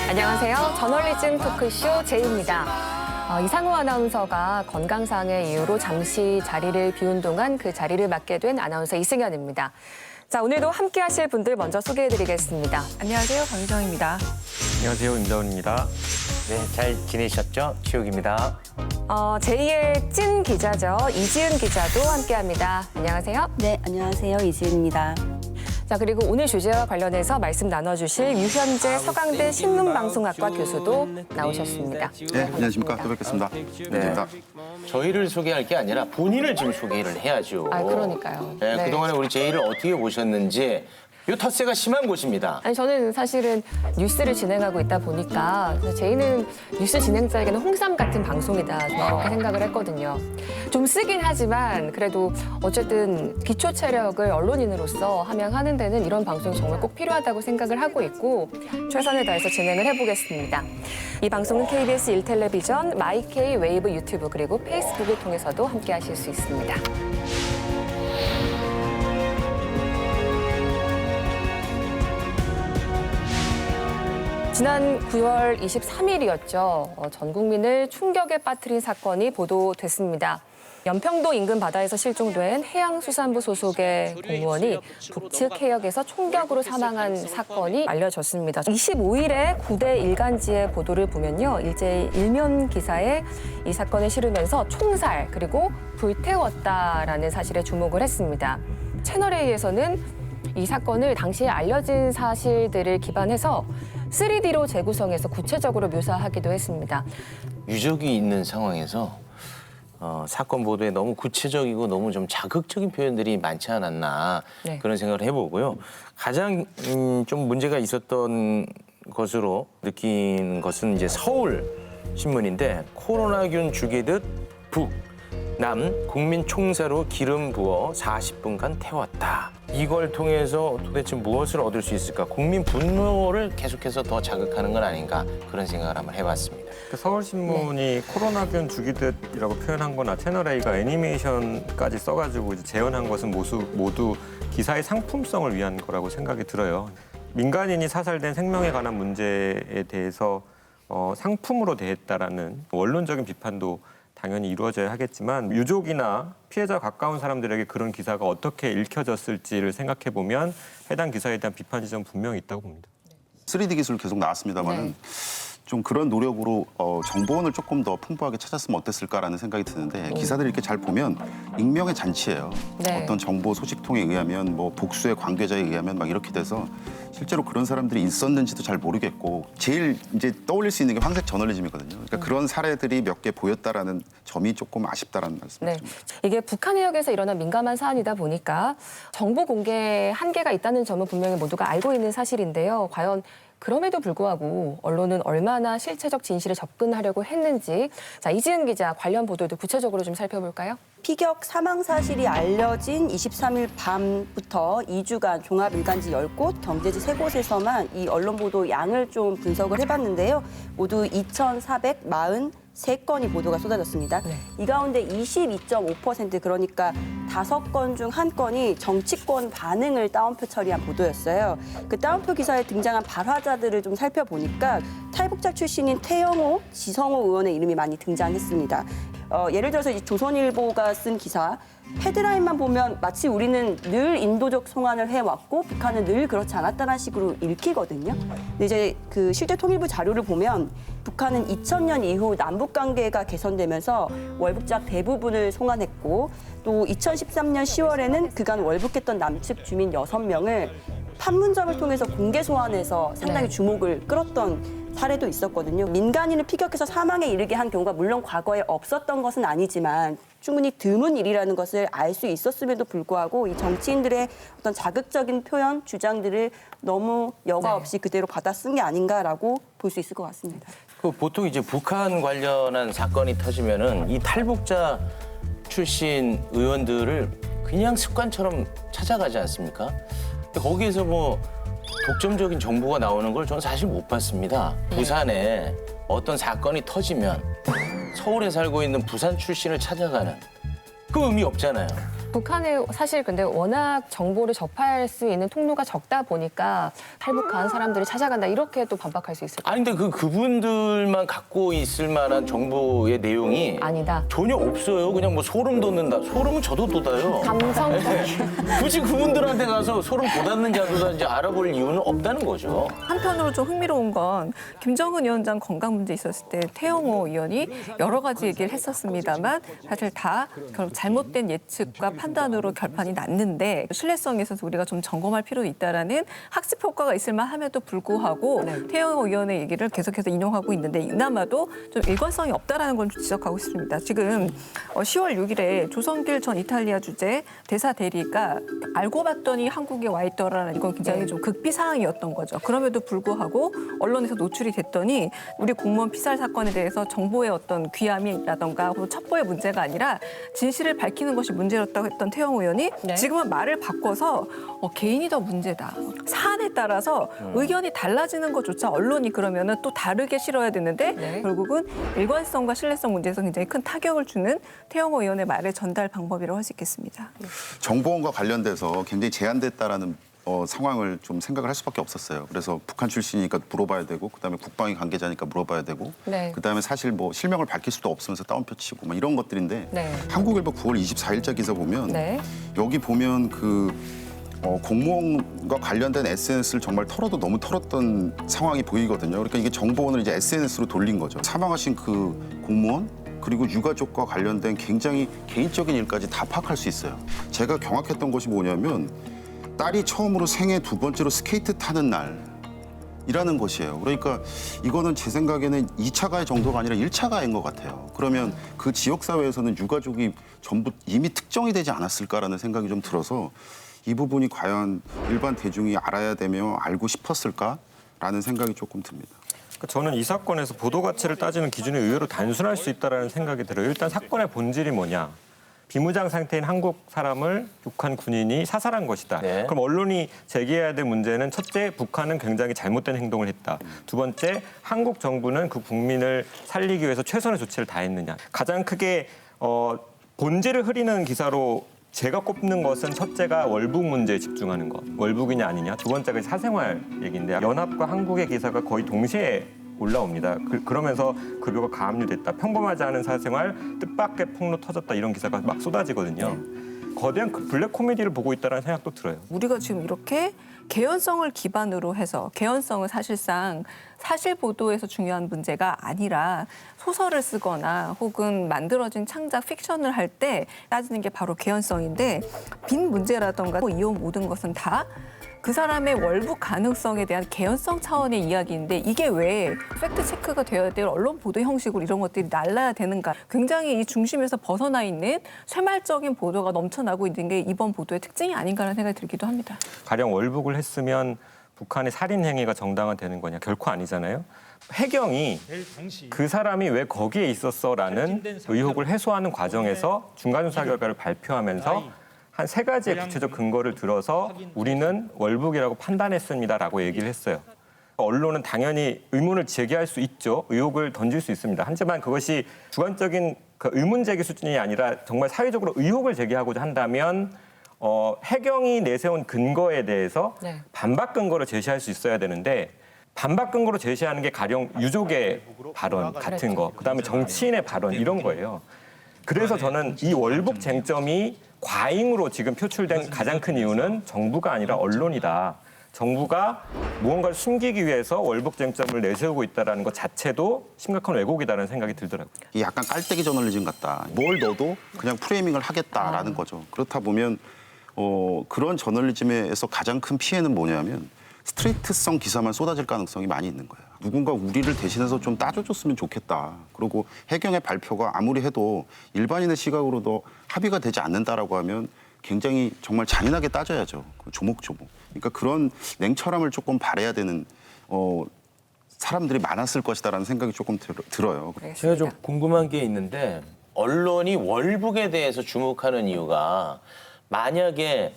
안녕하세요. 저널리즘 토크쇼 제이입니다. 이상우 아나운서가 건강상의 이유로 잠시 자리를 비운 동안 그 자리를 맡게 된 아나운서 이승현입니다. 자, 오늘도 함께 하실 분들 먼저 소개해드리겠습니다. 안녕하세요. 강유정입니다. 안녕하세요. 임다운입니다. 네, 잘 지내셨죠? 최욱입니다. 제2의 찐 기자죠. 이지은 기자도 함께합니다. 안녕하세요. 네, 안녕하세요. 이지은입니다. 자, 그리고 오늘 주제와 관련해서 말씀 나눠주실 유현재 서강대 신문방송학과 교수도 나오셨습니다. 네, 안녕하십니까. 또 뵙겠습니다. 네. 저희를 소개할 게 아니라 본인을 좀 소개를 해야죠. 그러니까요. 네, 네. 그동안에 우리 제이를 어떻게 보셨는지 요 텃세가 심한 곳입니다. 아니, 저는 사실은 뉴스를 진행하고 있다 보니까 제이는 뉴스 진행자에게는 홍삼 같은 방송이다, 저는 그렇게 생각을 했거든요. 좀 쓰긴 하지만 그래도 어쨌든 기초 체력을 언론인으로서 함양하는 데는 이런 방송이 정말 꼭 필요하다고 생각을 하고 있고 최선을 다해서 진행을 해보겠습니다. 이 방송은 KBS 1텔레비전, 마이케이 웨이브 유튜브 그리고 페이스북을 통해서도 함께 하실 수 있습니다. 지난 9월 23일이었죠. 전 국민을 충격에 빠뜨린 사건이 보도됐습니다. 연평도 인근 바다에서 실종된 해양수산부 소속의 공무원이 북측 해역에서 총격으로 사망한 사건이 알려졌습니다. 25일에 9대 일간지의 보도를 보면요. 일제히 일면 기사에 이 사건을 실으면서 총살 그리고 불태웠다라는 사실에 주목을 했습니다. 채널A에서는 이 사건을 당시에 알려진 사실들을 기반해서 3D로 재구성해서 구체적으로 묘사하기도 했습니다. 유족이 있는 상황에서 사건 보도에 너무 구체적이고 너무 좀 자극적인 표현들이 많지 않았나 네. 그런 생각을 해보고요. 가장 좀 문제가 있었던 것으로 느낀 것은 이제 서울 신문인데 코로나균 죽이듯 북, 남 국민 총사로 기름 부어 40분간 태웠다. 이걸 통해서 도대체 무엇을 얻을 수 있을까? 국민 분노를 계속해서 더 자극하는 건 아닌가 그런 생각을 한번 해봤습니다. 서울신문이 코로나균 죽이듯이라고 표현한 거나 채널A가 애니메이션까지 써가지고 이제 재현한 것은 모두 기사의 상품성을 위한 거라고 생각이 들어요. 민간인이 사살된 생명에 관한 문제에 대해서 상품으로 대했다라는 원론적인 비판도 당연히 이루어져야 하겠지만 유족이나 피해자 가까운 사람들에게 그런 기사가 어떻게 읽혀졌을지를 생각해 보면 해당 기사에 대한 비판 지점은 분명히 있다고 봅니다. 3D 기술 계속 나왔습니다만은 네. 좀 그런 노력으로 정보원을 조금 더 풍부하게 찾았으면 어땠을까라는 생각이 드는데 기사들 이렇게 잘 보면 익명의 잔치예요. 네. 어떤 정보 소식통에 의하면 뭐 복수의 관계자에 의하면 막 이렇게 돼서 실제로 그런 사람들이 있었는지도 잘 모르겠고 제일 이제 떠올릴 수 있는 게 황색 저널리즘이거든요. 그러니까 그런 사례들이 몇 개 보였다라는 점이 조금 아쉽다라는 말씀을 좀 드립니다. 이게 북한 해역에서 일어난 민감한 사안이다 보니까 정보 공개 한계가 있다는 점은 분명히 모두가 알고 있는 사실인데요. 과연 그럼에도 불구하고 언론은 얼마나 실체적 진실에 접근하려고 했는지 자, 이지은 기자 관련 보도도 구체적으로 좀 살펴볼까요? 피격 사망 사실이 알려진 23일 밤부터 2주간 종합 일간지 10곳, 경제지 3곳에서만 이 언론 보도 양을 좀 분석을 해봤는데요. 모두 2,443건이 보도가 쏟아졌습니다. 네. 이 가운데 22.5% 그러니까 5건 중 1건이 정치권 반응을 따옴표 처리한 보도였어요. 그 따옴표 기사에 등장한 발화자들을 좀 살펴보니까 탈북자 출신인 태영호, 지성호 의원의 이름이 많이 등장했습니다. 예를 들어서 이제 조선일보가 쓴 기사, 헤드라인만 보면 마치 우리는 늘 인도적 송환을 해왔고 북한은 늘 그렇지 않았다는 식으로 읽히거든요. 근데 이제 그 실제 통일부 자료를 보면 북한은 2000년 이후 남북 관계가 개선되면서 월북자 대부분을 송환했고 또 2013년 10월에는 그간 월북했던 남측 주민 6명을 판문점을 통해서 공개 소환해서 상당히 주목을 끌었던 사례도 있었거든요. 민간인을 피격해서 사망에 이르게 한 경우가 물론 과거에 없었던 것은 아니지만 충분히 드문 일이라는 것을 알 수 있었음에도 불구하고 이 정치인들의 어떤 자극적인 표현, 주장들을 너무 여과 없이 그대로 받아 쓴 게 아닌가라고 볼 수 있을 것 같습니다. 보통 이제 북한 관련한 사건이 터지면은 이 탈북자 출신 의원들을 그냥 습관처럼 찾아가지 않습니까? 근데 거기에서 뭐 독점적인 정보가 나오는 걸 저는 사실 못 봤습니다. 부산에 어떤 사건이 터지면 서울에 살고 있는 부산 출신을 찾아가는 그 의미 없잖아요. 북한에 사실 근데 워낙 정보를 접할 수 있는 통로가 적다 보니까 탈북한 사람들이 찾아간다 이렇게 또 반박할 수 있을 것 아니 근데 그분들만 갖고 있을 만한 정보의 내용이 아니다. 전혀 없어요. 그냥 뭐 소름 돋는다. 소름은 저도 돋아요. 감성적인. 굳이 그분들한테 가서 소름 돋았는지 안 돋았는지 알아볼 이유는 없다는 거죠. 한편으로 좀 흥미로운 건 김정은 위원장 건강 문제 있었을 때 태영호 의원이 여러 가지 얘기를 했었습니다만 사실 다 결국 잘못된 예측과 판단으로 결판이 났는데 신뢰성에 있어서 우리가 좀 점검할 필요도 있다라는 학습 효과가 있을 만함에도 불구하고 태영호 의원의 얘기를 계속해서 인용하고 있는데 이나마도 좀 일관성이 없다라는 건 지적하고 싶습니다. 지금 10월 6일에 조성길 전 이탈리아 주재 대사 대리가 알고 봤더니 한국에 와 있더라는 이건 굉장히 좀 극비 사항이었던 거죠. 그럼에도 불구하고 언론에서 노출이 됐더니 우리 공무원 피살 사건에 대해서 정보의 어떤 귀함이라던가 첩보의 문제가 아니라 진실을 밝히는 것이 문제였다고 했던 태영 의원이 네. 지금은 말을 바꿔서 개인이 더 문제다. 사안에 따라서 의견이 달라지는 것조차 언론이 그러면은 또 다르게 실어야 되는데 네. 결국은 일관성과 신뢰성 문제에서 굉장히 큰 타격을 주는 태영호 의원의 말의 전달 방법이라고 할 수 있겠습니다. 정보원과 관련돼서 굉장히 제한됐다라는 상황을 좀 생각을 할 수밖에 없었어요. 그래서 북한 출신이니까 물어봐야 되고, 그다음에 국방위 관계자니까 물어봐야 되고, 네. 그다음에 사실 뭐 실명을 밝힐 수도 없으면서 따옴표 치고 막 이런 것들인데 네. 한국일보 9월 24일자 기사 보면 네. 여기 보면 공무원과 관련된 SNS를 정말 털어도 너무 털었던 상황이 보이거든요. 그러니까 이게 정보원을 이제 SNS로 돌린 거죠. 사망하신 그 공무원 그리고 유가족과 관련된 굉장히 개인적인 일까지 다 파악할 수 있어요. 제가 경악했던 것이 뭐냐면 딸이 처음으로 생애 두 번째로 스케이트 타는 날이라는 것이에요. 그러니까 이거는 제 생각에는 2차 가해 정도가 아니라 1차 가해인 것 같아요. 그러면 그 지역사회에서는 유가족이 전부 이미 특정이 되지 않았을까라는 생각이 좀 들어서 이 부분이 과연 일반 대중이 알아야 되며 알고 싶었을까라는 생각이 조금 듭니다. 저는 이 사건에서 보도 가치를 따지는 기준이 의외로 단순할 수 있다는 생각이 들어요. 일단 사건의 본질이 뭐냐. 비무장 상태인 한국 사람을 북한 군인이 사살한 것이다. 네. 그럼 언론이 제기해야 될 문제는 첫째, 북한은 굉장히 잘못된 행동을 했다. 두 번째, 한국 정부는 그 국민을 살리기 위해서 최선의 조치를 다했느냐. 가장 크게 본질을 흐리는 기사로 제가 꼽는 것은 첫째가 월북 문제에 집중하는 것. 월북이냐 아니냐. 두 번째가 사생활 얘기인데 연합과 한국의 기사가 거의 동시에 올라옵니다. 그러면서 급여가 가압류됐다. 평범하지 않은 사생활, 뜻밖의 폭로 터졌다. 이런 기사가 막 쏟아지거든요. 거대한 블랙 코미디를 보고 있다는 생각도 들어요. 우리가 지금 이렇게 개연성을 기반으로 해서 개연성은 사실상 사실 보도에서 중요한 문제가 아니라 소설을 쓰거나 혹은 만들어진 창작 픽션을 할 때 따지는 게 바로 개연성인데 빈 문제라던가 이 모든 것은 다 그 사람의 월북 가능성에 대한 개연성 차원의 이야기인데 이게 왜 팩트 체크가 되어야 될 언론 보도 형식으로 이런 것들이 날라야 되는가. 굉장히 이 중심에서 벗어나 있는 쇠말적인 보도가 넘쳐나고 있는 게 이번 보도의 특징이 아닌가라는 생각이 들기도 합니다. 가령 월북을 했으면 북한의 살인 행위가 정당화되는 거냐? 결코 아니잖아요. 해경이 그 사람이 왜 거기에 있었어라는 의혹을 해소하는 과정에서 중간조사 결과를 발표하면서 한 3가지의 구체적 근거를 들어서 우리는 월북이라고 판단했습니다라고 얘기를 했어요. 언론은 당연히 의문을 제기할 수 있죠. 의혹을 던질 수 있습니다. 하지만 그것이 주관적인 의문 제기 수준이 아니라 정말 사회적으로 의혹을 제기하고자 한다면 해경이 내세운 근거에 대해서 네. 반박 근거를 제시할 수 있어야 되는데 반박 근거로 제시하는 게 가령 유족의 발언 같은 거, 그다음에 정치인의 발언 이런 거예요. 그래서 저는 이 월북 쟁점이 과잉으로 지금 표출된 가장 큰 이유는 정부가 아니라 언론이다. 정부가 무언가를 숨기기 위해서 월북 쟁점을 내세우고 있다는 것 자체도 심각한 왜곡이다라는 생각이 들더라고요. 이 약간 깔때기 저널리즘 같다. 뭘 넣어도 그냥 프레이밍을 하겠다라는 거죠. 그렇다 보면 그런 저널리즘에서 가장 큰 피해는 뭐냐면 스트레이트성 기사만 쏟아질 가능성이 많이 있는 거예요. 누군가 우리를 대신해서 좀 따져줬으면 좋겠다. 그리고 해경의 발표가 아무리 해도 일반인의 시각으로도 합의가 되지 않는다라고 하면 굉장히 정말 잔인하게 따져야죠. 조목조목. 그러니까 그런 냉철함을 조금 바라야 되는 사람들이 많았을 것이다라는 생각이 조금 들어요. 제가 좀 궁금한 게 있는데 언론이 월북에 대해서 주목하는 이유가 만약에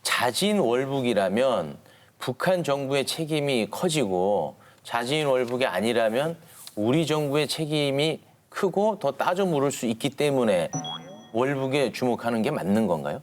자진 월북이라면 북한 정부의 책임이 커지고 자진 월북이 아니라면 우리 정부의 책임이 크고 더 따져 물을 수 있기 때문에 월북에 주목하는 게 맞는 건가요?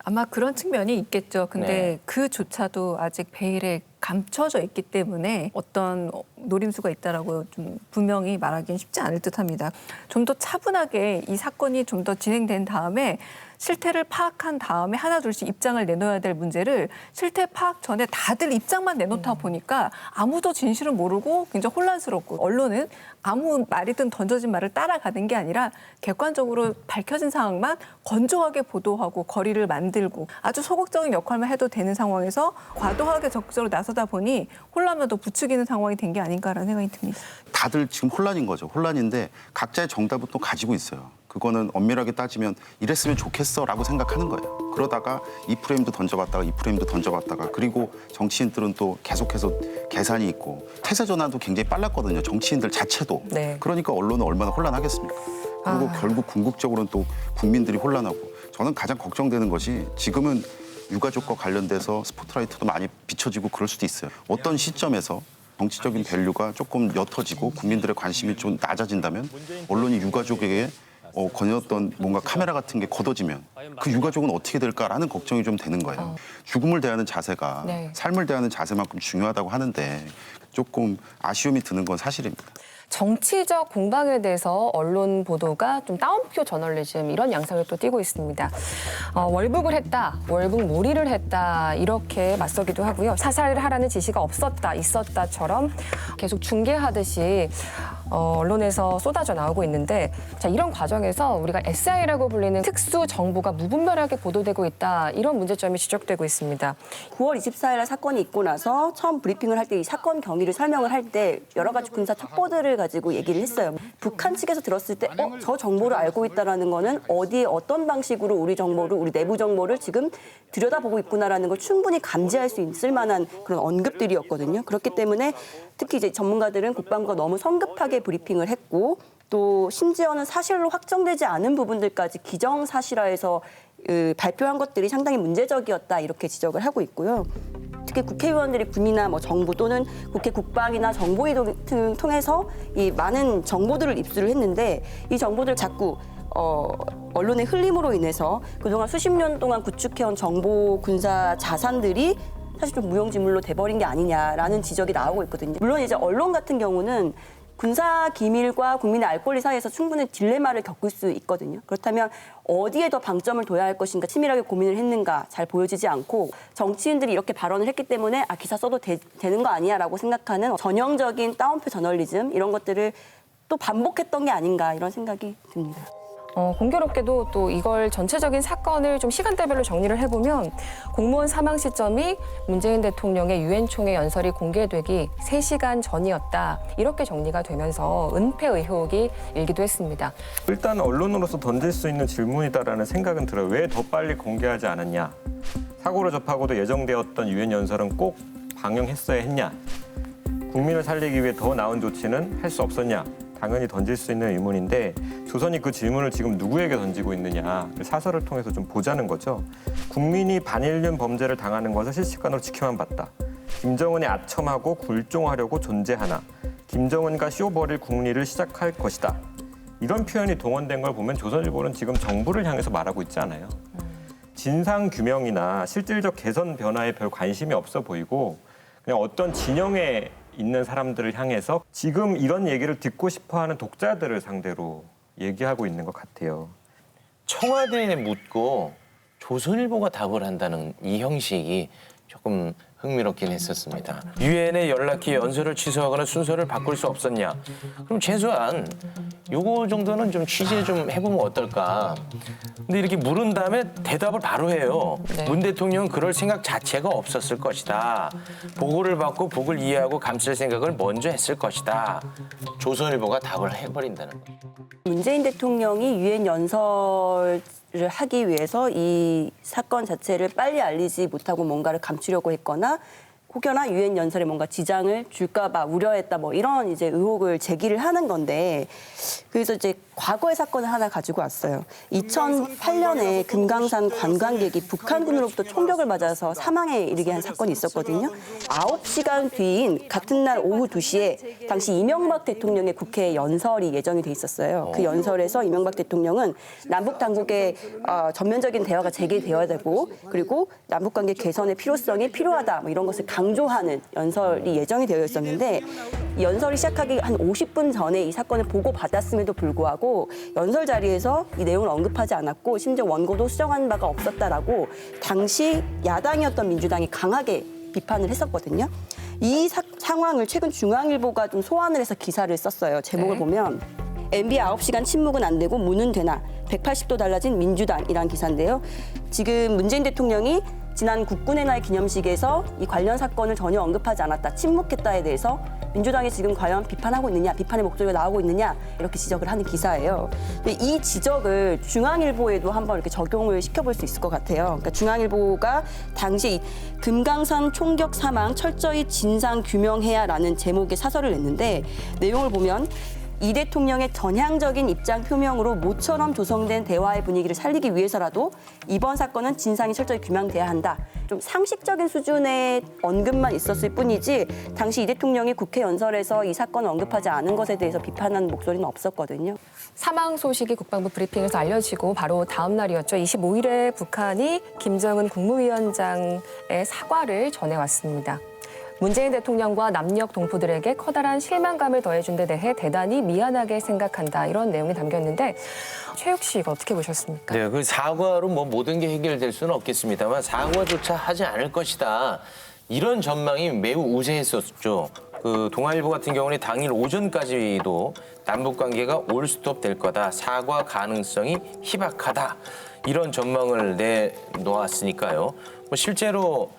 아마 그런 측면이 있겠죠. 근데 네. 그조차도 아직 베일에 감춰져 있기 때문에 어떤 노림수가 있다라고 좀 분명히 말하기는 쉽지 않을 듯합니다. 좀 더 차분하게 이 사건이 좀 더 진행된 다음에 실태를 파악한 다음에 하나둘씩 입장을 내놓아야 될 문제를 실태 파악 전에 다들 입장만 내놓다 보니까 아무도 진실을 모르고 굉장히 혼란스럽고 언론은 아무 말이든 던져진 말을 따라가는 게 아니라 객관적으로 밝혀진 상황만 건조하게 보도하고 거리를 만들고 아주 소극적인 역할만 해도 되는 상황에서 과도하게 적극적으로 나서다 보니 혼란만 더 부추기는 상황이 된 게 아닌가라는 생각이 듭니다. 다들 지금 혼란인 거죠. 혼란인데 각자의 정답은 또 가지고 있어요. 그거는 엄밀하게 따지면 이랬으면 좋겠어라고 생각하는 거예요. 그러다가 이 프레임도 던져봤다가 이 프레임도 던져봤다가 그리고 정치인들은 또 계속해서 계산이 있고 태세 전환도 굉장히 빨랐거든요. 정치인들 자체도. 네. 그러니까 언론은 얼마나 혼란하겠습니까? 그리고 결국 궁극적으로는 또 국민들이 혼란하고 저는 가장 걱정되는 것이 지금은 유가족과 관련돼서 스포트라이트도 많이 비춰지고 그럴 수도 있어요. 어떤 시점에서 정치적인 밸류가 조금 옅어지고 국민들의 관심이 좀 낮아진다면 언론이 유가족에게 건였던 뭔가 카메라 같은 게 걷어지면 그 유가족은 어떻게 될까라는 걱정이 좀 되는 거예요. 죽음을 대하는 자세가 네. 삶을 대하는 자세만큼 중요하다고 하는데 조금 아쉬움이 드는 건 사실입니다. 정치적 공방에 대해서 언론 보도가 좀 따옴표 저널리즘 이런 양상을 또 띠고 있습니다. 월북을 했다, 월북몰이를 했다 이렇게 맞서기도 하고요. 사살을 하라는 지시가 없었다, 있었다처럼 계속 중계하듯이 언론에서 쏟아져 나오고 있는데 자, 이런 과정에서 우리가 SI라고 불리는 특수 정보가 무분별하게 보도되고 있다 이런 문제점이 지적되고 있습니다. 9월 24일 사건이 있고 나서 처음 브리핑을 할 때 이 사건 경위를 설명을 할 때 여러 가지 군사 첩보들을 가지고 얘기를 했어요. 북한 측에서 들었을 때 저 정보를 알고 있다라는 거는 어디에 어떤 방식으로 우리 정보를 우리 내부 정보를 지금 들여다보고 있구나라는 걸 충분히 감지할 수 있을 만한 그런 언급들이었거든요. 그렇기 때문에 특히 이제 전문가들은 국방부가 너무 성급하게 브리핑을 했고 또 심지어는 사실로 확정되지 않은 부분들까지 기정사실화해서 발표한 것들이 상당히 문제적이었다 이렇게 지적을 하고 있고요. 특히 국회의원들이 군이나 정부 또는 국회 국방이나 정보위를 통해서 이 많은 정보들을 입수를 했는데 이 정보들 자꾸 언론의 흘림으로 인해서 그동안 수십 년 동안 구축해온 정보 군사 자산들이 사실 좀 무용지물로 돼버린 게 아니냐라는 지적이 나오고 있거든요. 물론 이제 언론 같은 경우는 군사 기밀과 국민의 알 권리 사이에서 충분히 딜레마를 겪을 수 있거든요. 그렇다면 어디에 더 방점을 둬야 할 것인가 치밀하게 고민을 했는가 잘 보여지지 않고 정치인들이 이렇게 발언을 했기 때문에 기사 써도 되는 거 아니야라고 생각하는 전형적인 따옴표 저널리즘 이런 것들을 또 반복했던 게 아닌가 이런 생각이 듭니다. 공교롭게도 또 이걸 전체적인 사건을 좀 시간대별로 정리를 해보면 공무원 사망 시점이 문재인 대통령의 유엔 총회 연설이 공개되기 3시간 전이었다. 이렇게 정리가 되면서 은폐 의혹이 일기도 했습니다. 일단 언론으로서 던질 수 있는 질문이다라는 생각은 들어요. 왜 더 빨리 공개하지 않았냐? 사고를 접하고도 예정되었던 유엔 연설은 꼭 방영했어야 했냐? 국민을 살리기 위해 더 나은 조치는 할 수 없었냐? 당연히 던질 수 있는 의문인데 조선이 그 질문을 지금 누구에게 던지고 있느냐 사설을 통해서 좀 보자는 거죠. 국민이 반일륜 범죄를 당하는 것을 실시간으로 지켜만 봤다. 김정은이 아첨하고 굴종하려고 존재하나 김정은과 쇼버릴 국리를 시작할 것이다. 이런 표현이 동원된 걸 보면 조선일보는 지금 정부를 향해서 말하고 있지 않아요. 진상 규명이나 실질적 개선 변화에 별 관심이 없어 보이고 그냥 어떤 진영에 있는 사람들을 향해서 지금 이런 얘기를 듣고 싶어하는 독자들을 상대로 얘기하고 있는 것 같아요. 청와대에 묻고 조선일보가 답을 한다는 이 형식이 조금 흥미롭긴 했었습니다. 유엔에 연락해 연설을 취소하거나 순서를 바꿀 수 없었냐? 그럼 최소한 요거 정도는 좀 취재 좀 해보면 어떨까? 근데 이렇게 물은 다음에 대답을 바로 해요. 네. 문 대통령은 그럴 생각 자체가 없었을 것이다. 보고를 받고 복을 이해하고 감쓸 생각을 먼저 했을 것이다. 조선일보가 답을 해버린다는 거예요. 문재인 대통령이 유엔 연설을 하기 위해서 이 사건 자체를 빨리 알리지 못하고 뭔가를 감추려고 했거나 혹여나 유엔 연설에 뭔가 지장을 줄까봐 우려했다 뭐 이런 이제 의혹을 제기를 하는 건데 그래서 이제 과거의 사건을 하나 가지고 왔어요. 2008년에 금강산 관광객이 북한군으로부터 총격을 맞아서 사망에 이르게 한 사건이 있었거든요. 9시간 뒤인 같은 날 오후 2시에 당시 이명박 대통령의 국회 연설이 예정이 돼 있었어요. 그 연설에서 이명박 대통령은 남북 당국의 전면적인 대화가 재개되어야 되고 그리고 남북관계 개선의 필요성이 필요하다 뭐 이런 것을 강조하는 연설이 예정이 되어 있었는데 이 연설이 시작하기 한 50분 전에 이 사건을 보고받았음에도 불구하고 연설 자리에서 이 내용을 언급하지 않았고 심지어 원고도 수정한 바가 없었다라고 당시 야당이었던 민주당이 강하게 비판을 했었거든요. 이 상황을 최근 중앙일보가 좀 소환을 해서 기사를 썼어요. 제목을 보면 MB 9시간 침묵은 안 되고 문은 되나 180도 달라진 민주당이란 기사인데요. 지금 문재인 대통령이 지난 국군의 날 기념식에서 이 관련 사건을 전혀 언급하지 않았다, 침묵했다에 대해서 민주당이 지금 과연 비판하고 있느냐, 비판의 목소리가 나오고 있느냐 이렇게 지적을 하는 기사예요. 근데 이 지적을 중앙일보에도 한번 이렇게 적용을 시켜볼 수 있을 것 같아요. 그러니까 중앙일보가 당시 금강산 총격 사망 철저히 진상 규명해야라는 제목의 사설을 냈는데 내용을 보면 이 대통령의 전향적인 입장 표명으로 모처럼 조성된 대화의 분위기를 살리기 위해서라도 이번 사건은 진상이 철저히 규명돼야 한다. 좀 상식적인 수준의 언급만 있었을 뿐이지 당시 이 대통령이 국회 연설에서 이 사건을 언급하지 않은 것에 대해서 비판하는 목소리는 없었거든요. 사망 소식이 국방부 브리핑에서 알려지고 바로 다음 날이었죠. 25일에 북한이 김정은 국무위원장의 사과를 전해왔습니다. 문재인 대통령과 남녘 동포들에게 커다란 실망감을 더해준 데 대해 대단히 미안하게 생각한다. 이런 내용이 담겼는데 최욱 씨 이거 어떻게 보셨습니까? 네, 그 사과로 뭐 모든 게 해결될 수는 없겠습니다만 사과조차 하지 않을 것이다. 이런 전망이 매우 우세했었죠. 그 동아일보 같은 경우는 당일 오전까지도 남북 관계가 올스톱 될 거다. 사과 가능성이 희박하다. 이런 전망을 내놓았으니까요. 뭐 실제로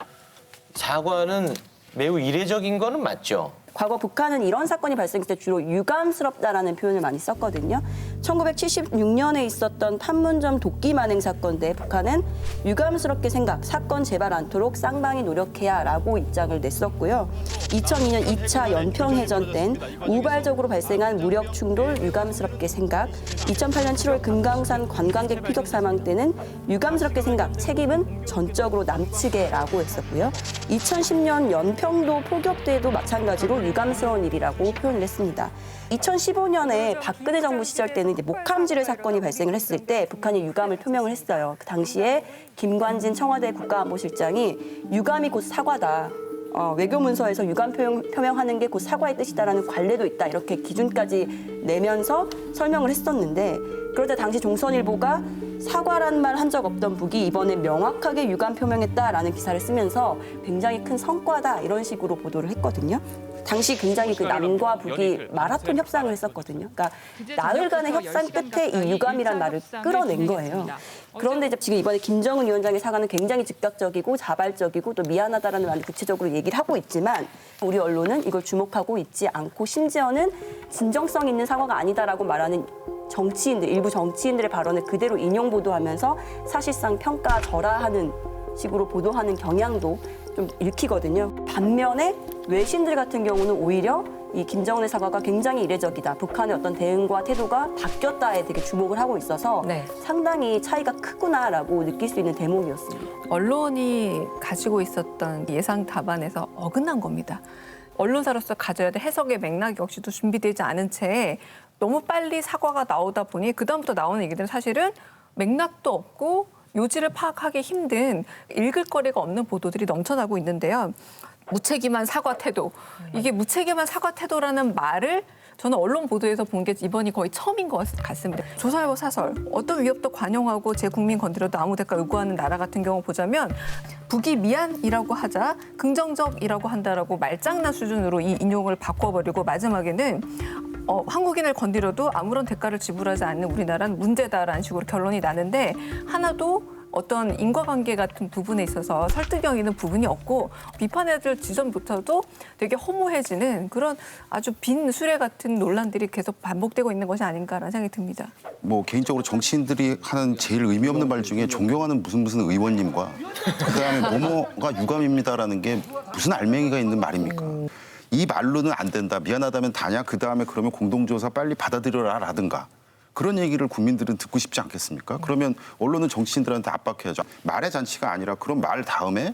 사과는 매우 이례적인 거는 맞죠. 과거 북한은 이런 사건이 발생했을 때 주로 유감스럽다라는 표현을 많이 썼거든요. 1976년에 있었던 판문점 도끼 만행 사건 때 북한은 유감스럽게 사건 재발 않도록 쌍방이 노력해야라고 입장을 냈었고요. 2002년 2차 연평해전 땐 우발적으로 발생한 무력 충돌 유감스럽게 2008년 7월 금강산 관광객 피격 사망 때는 유감스럽게 책임은 전적으로 남측에라고 했었고요. 2010년 연평도 포격 때도 마찬가지로 유감스러운 일이라고 표현을 했습니다. 2015년에 박근혜 정부 시절 때는 이제 목함지뢰 사건이 발생을 했을 때 북한이 유감을 표명을 했어요. 그 당시에 김관진 청와대 국가안보실장이 유감이 곧 사과다. 외교문서에서 유감 표명하는 게 곧 사과의 뜻이다라는 관례도 있다. 이렇게 기준까지 내면서 설명을 했었는데 그러자 당시 조선일보가 사과란 말 한 적 없던 북이 이번에 명확하게 유감 표명했다라는 기사를 쓰면서 굉장히 큰 성과다 이런 식으로 보도를 했거든요. 당시 굉장히 그 남과 북이 마라톤 협상을 했었거든요. 그러니까 나흘간의 협상 끝에 이 유감이란 말을 끌어낸 거예요. 그런데 이제 지금 이번에 김정은 위원장의 사과는 굉장히 즉각적이고 자발적이고 또 미안하다라는 말을 구체적으로 얘기를 하고 있지만 우리 언론은 이걸 주목하고 있지 않고 심지어는 진정성 있는 사과가 아니다라고 말하는 일부 정치인들의 발언을 그대로 인용 보도하면서 사실상 평가절하하는 식으로 보도하는 경향도 좀 읽히거든요. 반면에 외신들 같은 경우는 오히려 이 김정은의 사과가 굉장히 이례적이다. 북한의 어떤 대응과 태도가 바뀌었다에 되게 주목을 하고 있어서 상당히 차이가 크구나라고 느낄 수 있는 대목이었습니다. 언론이 가지고 있었던 예상 답안에서 어긋난 겁니다. 언론사로서 가져야 될 해석의 맥락 역시도 준비되지 않은 채 너무 빨리 사과가 나오다 보니 그다음부터 나오는 얘기들은 사실은 맥락도 없고 요지를 파악하기 힘든 읽을 거리가 없는 보도들이 넘쳐나고 있는데요. 무책임한 사과 태도. 이게 무책임한 사과 태도라는 말을 저는 언론 보도에서 본 게 이번이 거의 처음인 것 같습니다. 조선일보 사설, 어떤 위협도 관용하고 제 국민 건드려도 아무 대가 요구하는 나라 같은 경우 보자면 북이 미안이라고 하자 긍정적이라고 한다라고 말장난 수준으로 이 인용을 바꿔버리고 마지막에는 한국인을 건드려도 아무런 대가를 지불하지 않는 우리나라는 문제다라는 식으로 결론이 나는데 하나도 어떤 인과관계 같은 부분에 있어서 설득력 있는 부분이 없고 비판해야 될 지점부터도 되게 허무해지는 그런 아주 빈 수레 같은 논란들이 계속 반복되고 있는 것이 아닌가라는 생각이 듭니다. 뭐 개인적으로 정치인들이 하는 제일 의미 없는 말 중에 존경하는 무슨 의원님과 그다음에 뭐뭐가 유감입니다라는 게 무슨 알맹이가 있는 말입니까? 이 말로는 안 된다. 미안하다면 다냐? 그다음에 그러면 공동조사 빨리 받아들여라라든가. 그런 얘기를 국민들은 듣고 싶지 않겠습니까? 그러면 언론은 정치인들한테 압박해야죠. 말의 잔치가 아니라 그런 말 다음에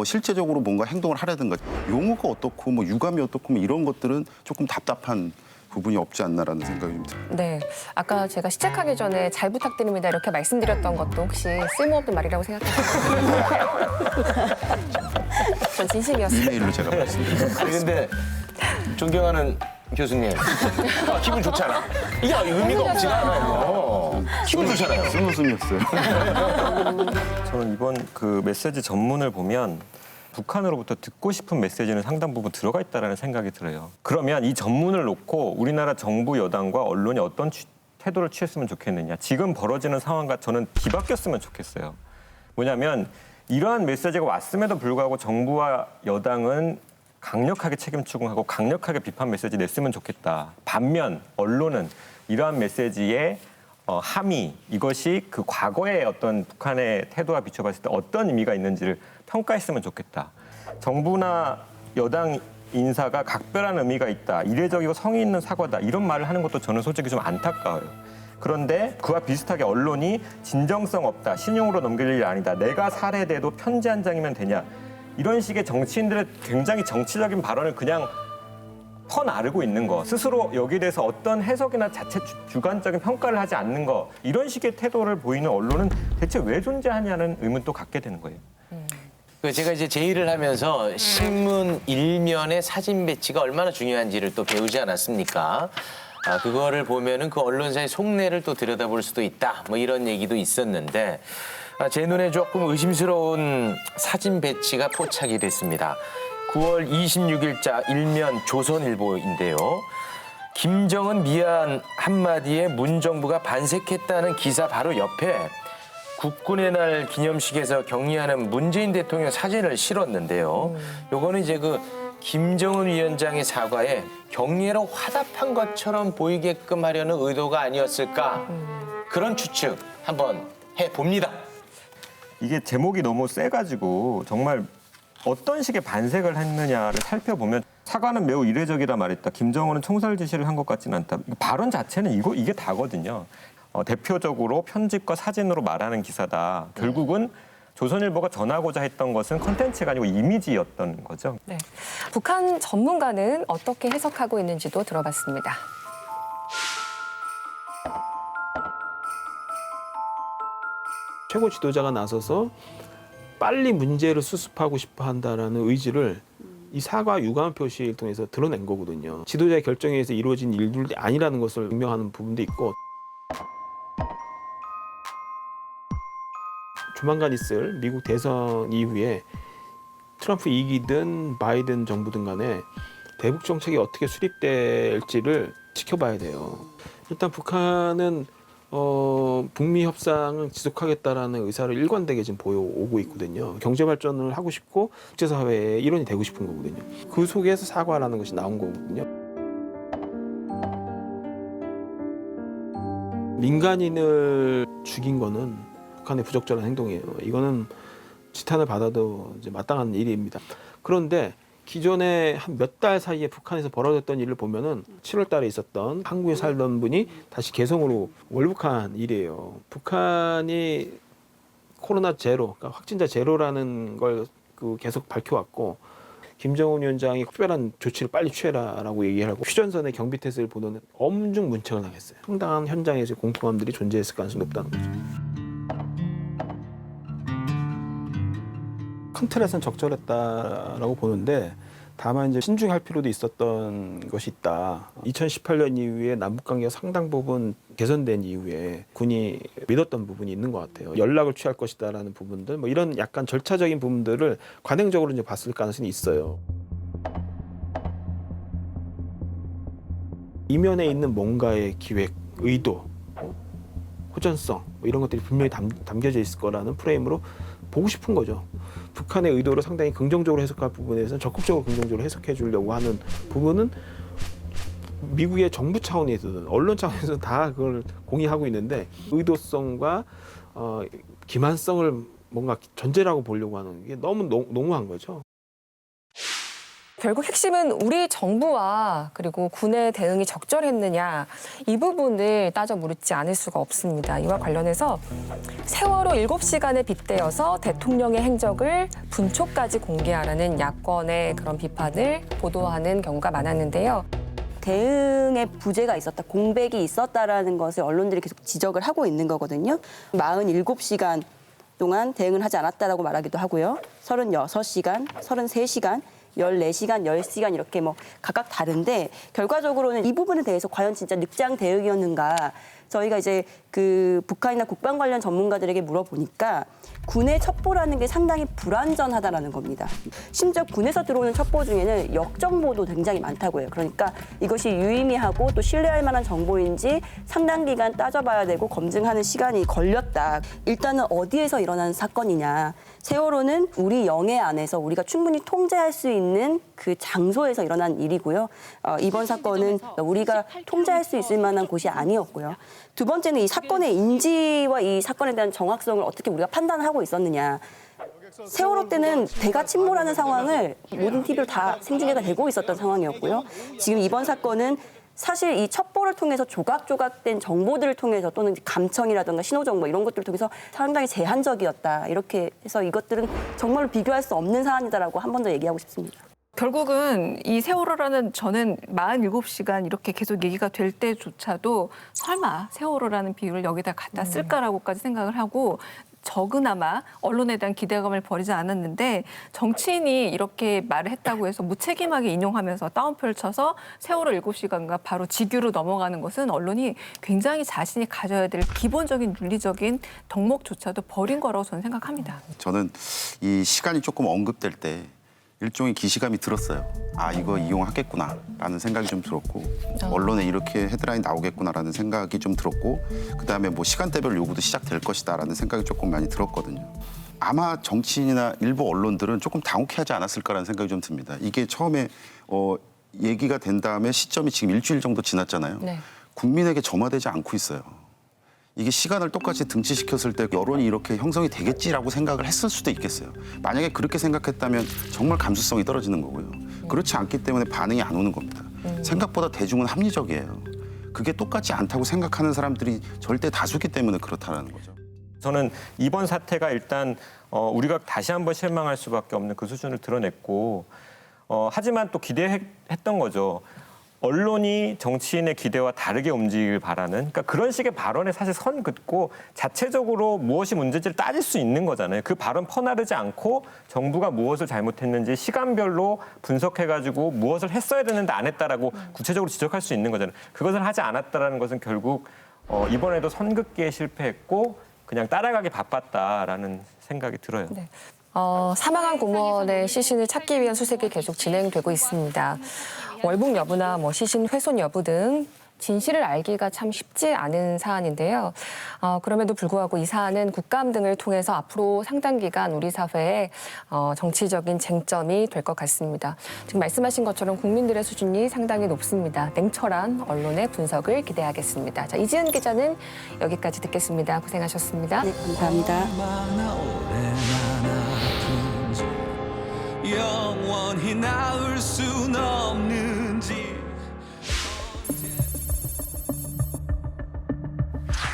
실제적으로 뭔가 행동을 하라든가. 용어가 어떻고 뭐 유감이 어떻고 뭐 이런 것들은 조금 답답한 부분이 없지 않나라는 생각이 듭니다. 네, 아까 제가 시작하기 전에 잘 부탁드립니다 이렇게 말씀드렸던 것도 혹시 쓸모없는 말이라고 생각하시나요? 전 진심이었습니다. 이메일로 제가 말씀드립니다. 아니 근데 존경하는 교수님 기분 좋잖아. 이게 의미가 없지가 않아요. 기분 좋잖아요. 쓴웃음이었어요. 저는 이번 그 메시지 전문을 보면 북한으로부터 듣고 싶은 메시지는 상당 부분 들어가 있다는 생각이 들어요. 그러면 이 전문을 놓고 우리나라 정부 여당과 언론이 어떤 태도를 취했으면 좋겠느냐. 지금 벌어지는 상황과 저는 뒤바뀌었으면 좋겠어요. 뭐냐면 이러한 메시지가 왔음에도 불구하고 정부와 여당은 강력하게 책임 추궁하고 강력하게 비판 메시지 냈으면 좋겠다. 반면 언론은 이러한 메시지의 함의, 이것이 그 과거의 어떤 북한의 태도와 비춰봤을 때 어떤 의미가 있는지를 평가했으면 좋겠다. 정부나 여당 인사가 각별한 의미가 있다. 이례적이고 성의 있는 사과다. 이런 말을 하는 것도 저는 솔직히 좀 안타까워요. 그런데 그와 비슷하게 언론이 진정성 없다. 신용으로 넘길 일이 아니다. 내가 살해돼도 편지 한 장이면 되냐. 이런 식의 정치인들의 굉장히 정치적인 발언을 그냥 퍼나르고 있는 거, 스스로 여기에 대해서 어떤 해석이나 자체 주관적인 평가를 하지 않는 거, 이런 식의 태도를 보이는 언론은 대체 왜 존재하냐는 의문도 갖게 되는 거예요. 제가 이제 제1을 하면서 신문 일면의 사진 배치가 얼마나 중요한지를 또 배우지 않았습니까? 그거를 보면은 그 언론사의 속내를 또 들여다볼 수도 있다. 뭐 이런 얘기도 있었는데 제 눈에 조금 의심스러운 사진 배치가 포착이 됐습니다. 9월 26일자 일면 조선일보인데요. 김정은 미안 한마디에 문정부가 반색했다는 기사 바로 옆에 국군의 날 기념식에서 격려하는 문재인 대통령 사진을 실었는데요. 요거는 이제 그 김정은 위원장의 사과에 격려로 화답한 것처럼 보이게끔 하려는 의도가 아니었을까. 그런 추측 한번 해봅니다. 이게 제목이 너무 세가지고 정말 어떤 식의 반색을 했느냐를 살펴보면 사과는 매우 이례적이라 말했다. 김정은은 총살 지시를 한 것 같지는 않다. 발언 자체는 이게 다거든요. 대표적으로 편집과 사진으로 말하는 기사다. 결국은 조선일보가 전하고자 했던 것은 컨텐츠가 아니고 이미지였던 거죠. 네. 북한 전문가는 어떻게 해석하고 있는지도 들어봤습니다. 최고 지도자가 나서서 빨리 문제를 수습하고 싶어 한다는 의지를 이 사과 유감 표시를 통해서 드러낸 거거든요. 지도자의 결정에 의해서 이루어진 일들이 아니라는 것을 증명하는 부분도 있고 조만간 있을 미국 대선 이후에 트럼프 2기든 바이든 정부든 간에 대북 정책이 어떻게 수립될지를 지켜봐야 돼요. 일단 북한은 북미 협상을 지속하겠다라는 의사를 일관되게 지금 보여오고 있거든요. 경제 발전을 하고 싶고 국제사회의 일원이 되고 싶은 거거든요. 그 속에서 사과라는 것이 나온 거거든요. 민간인을 죽인 거는 북한의 부적절한 행동이에요. 이거는 지탄을 받아도 이제 마땅한 일입니다. 그런데 기존에 한 몇 달 사이에 북한에서 벌어졌던 일을 보면은 7월 달에 있었던 한국에 살던 분이 다시 개성으로 월북한 일이에요. 북한이 코로나 제로, 그러니까 확진자 제로라는 걸 계속 밝혀왔고 김정은 위원장이 특별한 조치를 빨리 취해라라고 얘기를 하고 휴전선의 경비 태세를 보는 엄중 문책을 당했어요. 상당한 현장에서 공포감들이 존재했을 가능성이 높다는 거죠. 큰 틀에서는 적절했다라고 보는데 다만 이제 신중할 필요도 있었던 것이 있다. 2018년 이후에 남북관계가 상당 부분 개선된 이후에 군이 믿었던 부분이 있는 것 같아요. 연락을 취할 것이다라는 부분들, 뭐 이런 약간 절차적인 부분들을 관행적으로 이제 봤을 가능성이 있어요. 이면에 있는 뭔가의 기획, 의도, 호전성 뭐 이런 것들이 분명히 담겨져 있을 거라는 프레임으로 보고 싶은 거죠. 북한의 의도를 상당히 긍정적으로 해석할 부분에 대해서는 적극적으로 긍정적으로 해석해 주려고 하는 부분은 미국의 정부 차원에서든 언론 차원에서는 다 그걸 공유하고 있는데 의도성과 기만성을 뭔가 전제라고 보려고 하는 게 너무 농후한 거죠. 결국 핵심은 우리 정부와 그리고 군의 대응이 적절했느냐 이 부분을 따져 물지 않을 수가 없습니다. 이와 관련해서 세월호 7시간에 빗대어서 대통령의 행적을 분초까지 공개하라는 야권의 그런 비판을 보도하는 경우가 많았는데요. 대응에 부재가 있었다, 공백이 있었다라는 것을 언론들이 계속 지적을 하고 있는 거거든요. 47시간 동안 대응을 하지 않았다라고 말하기도 하고요. 36시간, 33시간, 14시간, 10시간 이렇게 뭐 각각 다른데 결과적으로는 이 부분에 대해서 과연 진짜 늑장 대응이었는가 저희가 이제 그 북한이나 국방 관련 전문가들에게 물어보니까 군의 첩보라는 게 상당히 불완전하다라는 겁니다. 심지어 군에서 들어오는 첩보 중에는 역정보도 굉장히 많다고 해요. 그러니까 이것이 유의미하고 또 신뢰할 만한 정보인지 상당 기간 따져봐야 되고 검증하는 시간이 걸렸다. 일단은 어디에서 일어난 사건이냐. 세월호는 우리 영해 안에서 우리가 충분히 통제할 수 있는 그 장소에서 일어난 일이고요. 이번 사건은 우리가 통제할 수 있을 만한 곳이 아니었고요. 두 번째는 이 사건의 인지와 이 사건에 대한 정확성을 어떻게 우리가 판단하고 있었느냐. 세월호 때는 대가 침몰하는 상황을 모든 TV로 다 생중계가 되고 있었던 상황이었고요. 지금 이번 사건은 사실 이 첩보를 통해서 조각조각된 정보들을 통해서 또는 감청이라든가 신호정보 이런 것들을 통해서 상당히 제한적이었다. 이렇게 해서 이것들은 정말로 비교할 수 없는 사안이다라고 한 번 더 얘기하고 싶습니다. 결국은 이 세월호라는 저는 47시간 이렇게 계속 얘기가 될 때조차도 설마 세월호라는 비유를 여기다 갖다 쓸까라고까지 생각을 하고 적으나마 언론에 대한 기대감을 버리지 않았는데 정치인이 이렇게 말을 했다고 해서 무책임하게 인용하면서 따옴표를 쳐서 세월호 7시간과 바로 직유로 넘어가는 것은 언론이 굉장히 자신이 가져야 될 기본적인 윤리적인 덕목조차도 버린 거라고 저는 생각합니다. 저는 이 시간이 조금 언급될 때 일종의 기시감이 들었어요. 아, 이거 이용하겠구나라는 생각이 좀 들었고 언론에 이렇게 헤드라인 나오겠구나라는 생각이 좀 들었고 그다음에 뭐 시간대별 요구도 시작될 것이다라는 생각이 조금 많이 들었거든요. 아마 정치인이나 일부 언론들은 조금 당혹해하지 않았을까라는 생각이 좀 듭니다. 이게 처음에 얘기가 된 다음에 시점이 지금 일주일 정도 지났잖아요. 네. 국민에게 점화되지 않고 있어요. 이게 시간을 똑같이 등치시켰을 때 여론이 이렇게 형성이 되겠지라고 생각을 했을 수도 있겠어요. 만약에 그렇게 생각했다면 정말 감수성이 떨어지는 거고요. 그렇지 않기 때문에 반응이 안 오는 겁니다. 생각보다 대중은 합리적이에요. 그게 똑같지 않다고 생각하는 사람들이 절대 다수기 때문에 그렇다는 거죠. 저는 이번 사태가 일단 우리가 다시 한번 실망할 수밖에 없는 그 수준을 드러냈고 하지만 또 기대했던 거죠. 언론이 정치인의 기대와 다르게 움직이길 바라는 그러니까 그런 식의 발언에 사실 선 긋고 자체적으로 무엇이 문제인지를 따질 수 있는 거잖아요. 그 발언 퍼나르지 않고 정부가 무엇을 잘못했는지 시간별로 분석해가지고 무엇을 했어야 되는데 안 했다라고 구체적으로 지적할 수 있는 거잖아요. 그것을 하지 않았다라는 것은 결국 이번에도 선 긋기에 실패했고 그냥 따라가기 바빴다라는 생각이 들어요. 네. 사망한 공무원의 시신을 찾기 위한 수색이 계속 진행되고 있습니다. 월북 여부나 시신 훼손 여부 등 진실을 알기가 참 쉽지 않은 사안인데요. 그럼에도 불구하고 이 사안은 국감 등을 통해서 앞으로 상당 기간 우리 사회에 정치적인 쟁점이 될 것 같습니다. 지금 말씀하신 것처럼 국민들의 수준이 상당히 높습니다. 냉철한 언론의 분석을 기대하겠습니다. 자, 이지은 기자는 여기까지 듣겠습니다. 고생하셨습니다. 네, 감사합니다. 영원히 나올 순 없는지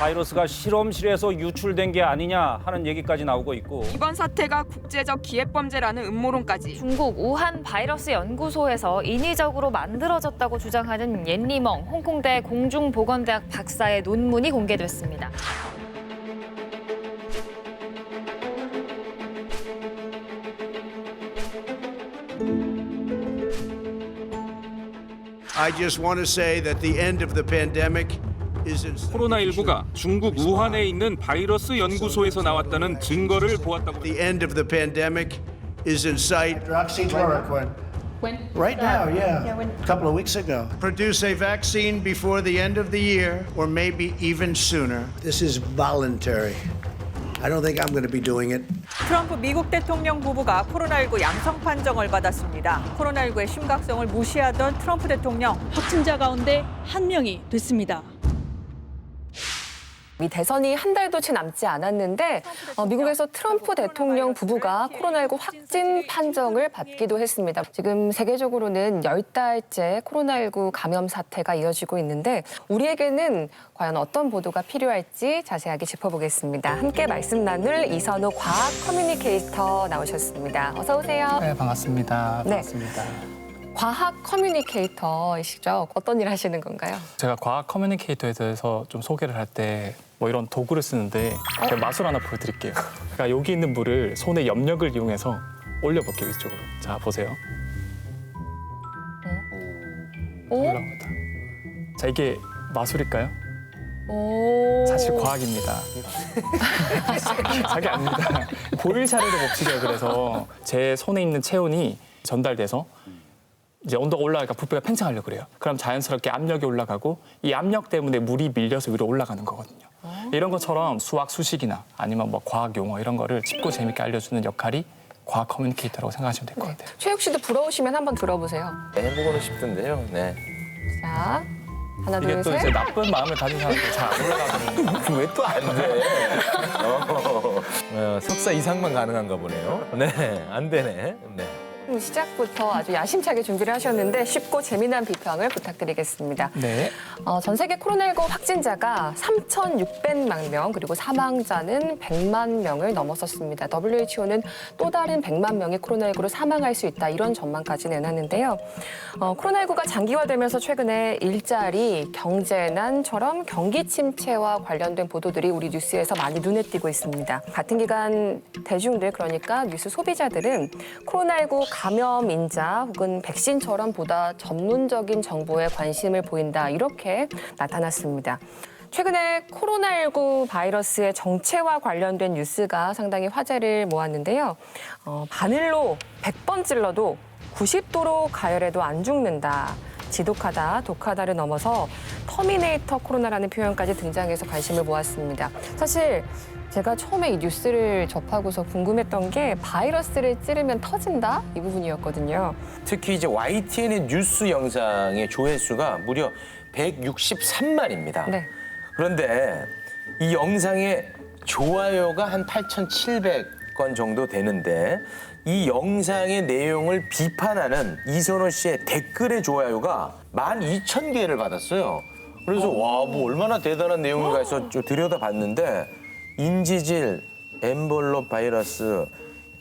바이러스가 실험실에서 유출된 게 아니냐 하는 얘기까지 나오고 있고 이번 사태가 국제적 기획범죄라는 음모론까지 중국 우한 바이러스 연구소에서 인위적으로 만들어졌다고 주장하는 옌리멍 홍콩대 공중보건대학 박사의 논문이 공개됐습니다. I just want to say that the end of the pandemic is in sight. 코로나19가 중국 우한에 있는 바이러스 연구소에서 나왔다는 증거를 보았다고. The end of the pandemic is in sight. Hydroxychloroquine. Right now, yeah. A couple of weeks ago. Produce a vaccine before the end of the year, or maybe even sooner. This is voluntary. I don't think I'm going to be doing it. 트럼프 미국 대통령 부부가 코로나19 양성 판정을 받았습니다. 코로나19의 심각성을 무시하던 트럼프 대통령. 확진자 가운데 한 명이 됐습니다. 이 대선이 한 달도 채 남지 않았는데 미국에서 트럼프 대통령 부부가 코로나19 확진 판정을 받기도 했습니다. 지금 세계적으로는 10달째 코로나19 감염 사태가 이어지고 있는데 우리에게는 과연 어떤 보도가 필요할지 자세하게 짚어보겠습니다. 함께 말씀 나눌 이선우 과학 커뮤니케이터 나오셨습니다. 어서 오세요. 네, 반갑습니다. 네. 과학 커뮤니케이터이시죠? 어떤 일 하시는 건가요? 제가 과학 커뮤니케이터에 대해서 좀 소개를 할 때 뭐 이런 도구를 쓰는데 제가 마술 하나 보여드릴게요. 그러니까 여기 있는 물을 손의 염력을 이용해서 올려볼게요, 위쪽으로. 자, 보세요. 올라옵니다. 자, 이게 마술일까요? 사실 과학입니다. 자기 아닙니다. 보일 샤르르 법칙이에요. 그래서 제 손에 있는 체온이 전달돼서 이제 온도가 올라가니까 부피가 팽창하려고 그래요. 그럼 자연스럽게 압력이 올라가고 이 압력 때문에 물이 밀려서 위로 올라가는 거거든요. 이런 것처럼 수학 수식이나 아니면 뭐 과학 용어 이런 거를 쉽고 재밌게 알려주는 역할이 과학 커뮤니케이터라고 생각하시면 될 것 같아요. 최욱 씨도 부러우시면 한번 들어보세요. 네, 해보고는 싶던데요. 네. 자, 하나, 이게 둘, 또 셋. 이제 나쁜 마음을 가진 사람들 잘 안 올라가는. 왜 또 안 돼? 석사 이상만 가능한가 보네요. 네, 안 되네. 네. 시작부터 아주 야심차게 준비를 하셨는데 쉽고 재미난 비평을 부탁드리겠습니다. 네. 전 세계 코로나19 확진자가 3,600만 명 그리고 사망자는 100만 명을 넘어섰습니다. WHO는 또 다른 100만 명이 코로나19로 사망할 수 있다 이런 전망까지 내놨는데요. 코로나19가 장기화되면서 최근에 일자리, 경제난처럼 경기 침체와 관련된 보도들이 우리 뉴스에서 많이 눈에 띄고 있습니다. 같은 기간 대중들 그러니까 뉴스 소비자들은 코로나19 감염인자 혹은 백신처럼 보다 전문적인 정보에 관심을 보인다 이렇게 나타났습니다. 최근에 코로나19 바이러스의 정체와 관련된 뉴스가 상당히 화제를 모았는데요. 바늘로 100번 찔러도 90도로 가열해도 안 죽는다. 지독하다, 독하다를 넘어서 터미네이터 코로나라는 표현까지 등장해서 관심을 모았습니다. 사실 제가 처음에 이 뉴스를 접하고서 궁금했던 게 바이러스를 찌르면 터진다? 이 부분이었거든요. 특히 이제 YTN의 뉴스 영상의 조회수가 무려 163만입니다. 네. 그런데 이 영상의 좋아요가 한 8,700건 정도 되는데 이 영상의 내용을 비판하는 이선호 씨의 댓글의 좋아요가 12,000개를 받았어요. 그래서 와, 뭐 얼마나 대단한 내용인가 해서 좀 들여다봤는데 인지질, 엠볼롭 바이러스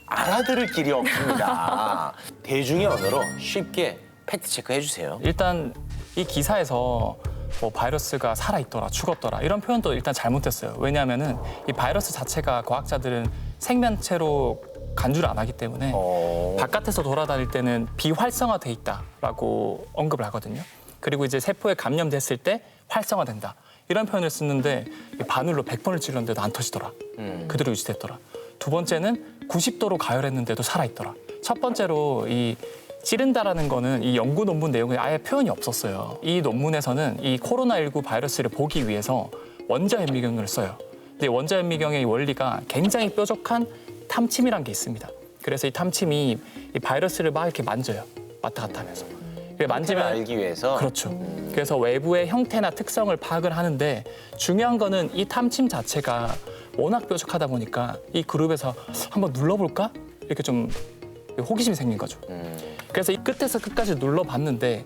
알아들을 길이 없습니다. 대중의 언어로 쉽게 팩트 체크해 주세요. 일단 이 기사에서 뭐 바이러스가 살아있더라, 죽었더라 이런 표현도 일단 잘못됐어요. 왜냐하면은 이 바이러스 자체가 과학자들은 생명체로 간주를 안 하기 때문에 바깥에서 돌아다닐 때는 비활성화돼 있다라고 언급을 하거든요. 그리고 이제 세포에 감염됐을 때 활성화된다. 이런 표현을 쓰는데 바늘로 100번을 찔렀는데도 안 터지더라. 그대로 유지됐더라. 두 번째는 90도로 가열했는데도 살아있더라. 첫 번째로 이 찌른다라는 거는 이 연구 논문 내용에 아예 표현이 없었어요. 이 논문에서는 이 코로나19 바이러스를 보기 위해서 원자현미경을 써요. 근데 원자현미경의 원리가 굉장히 뾰족한 탐침이란 게 있습니다. 그래서 이 탐침이 이 바이러스를 막 이렇게 만져요. 왔다 갔다 하면서. 만지면 알기 위해서. 그렇죠. 그래서 외부의 형태나 특성을 파악을 하는데 중요한 거는 이 탐침 자체가 워낙 뾰족하다 보니까 이 그룹에서 한번 눌러볼까? 이렇게 좀 호기심이 생긴 거죠. 그래서 이 끝에서 끝까지 눌러봤는데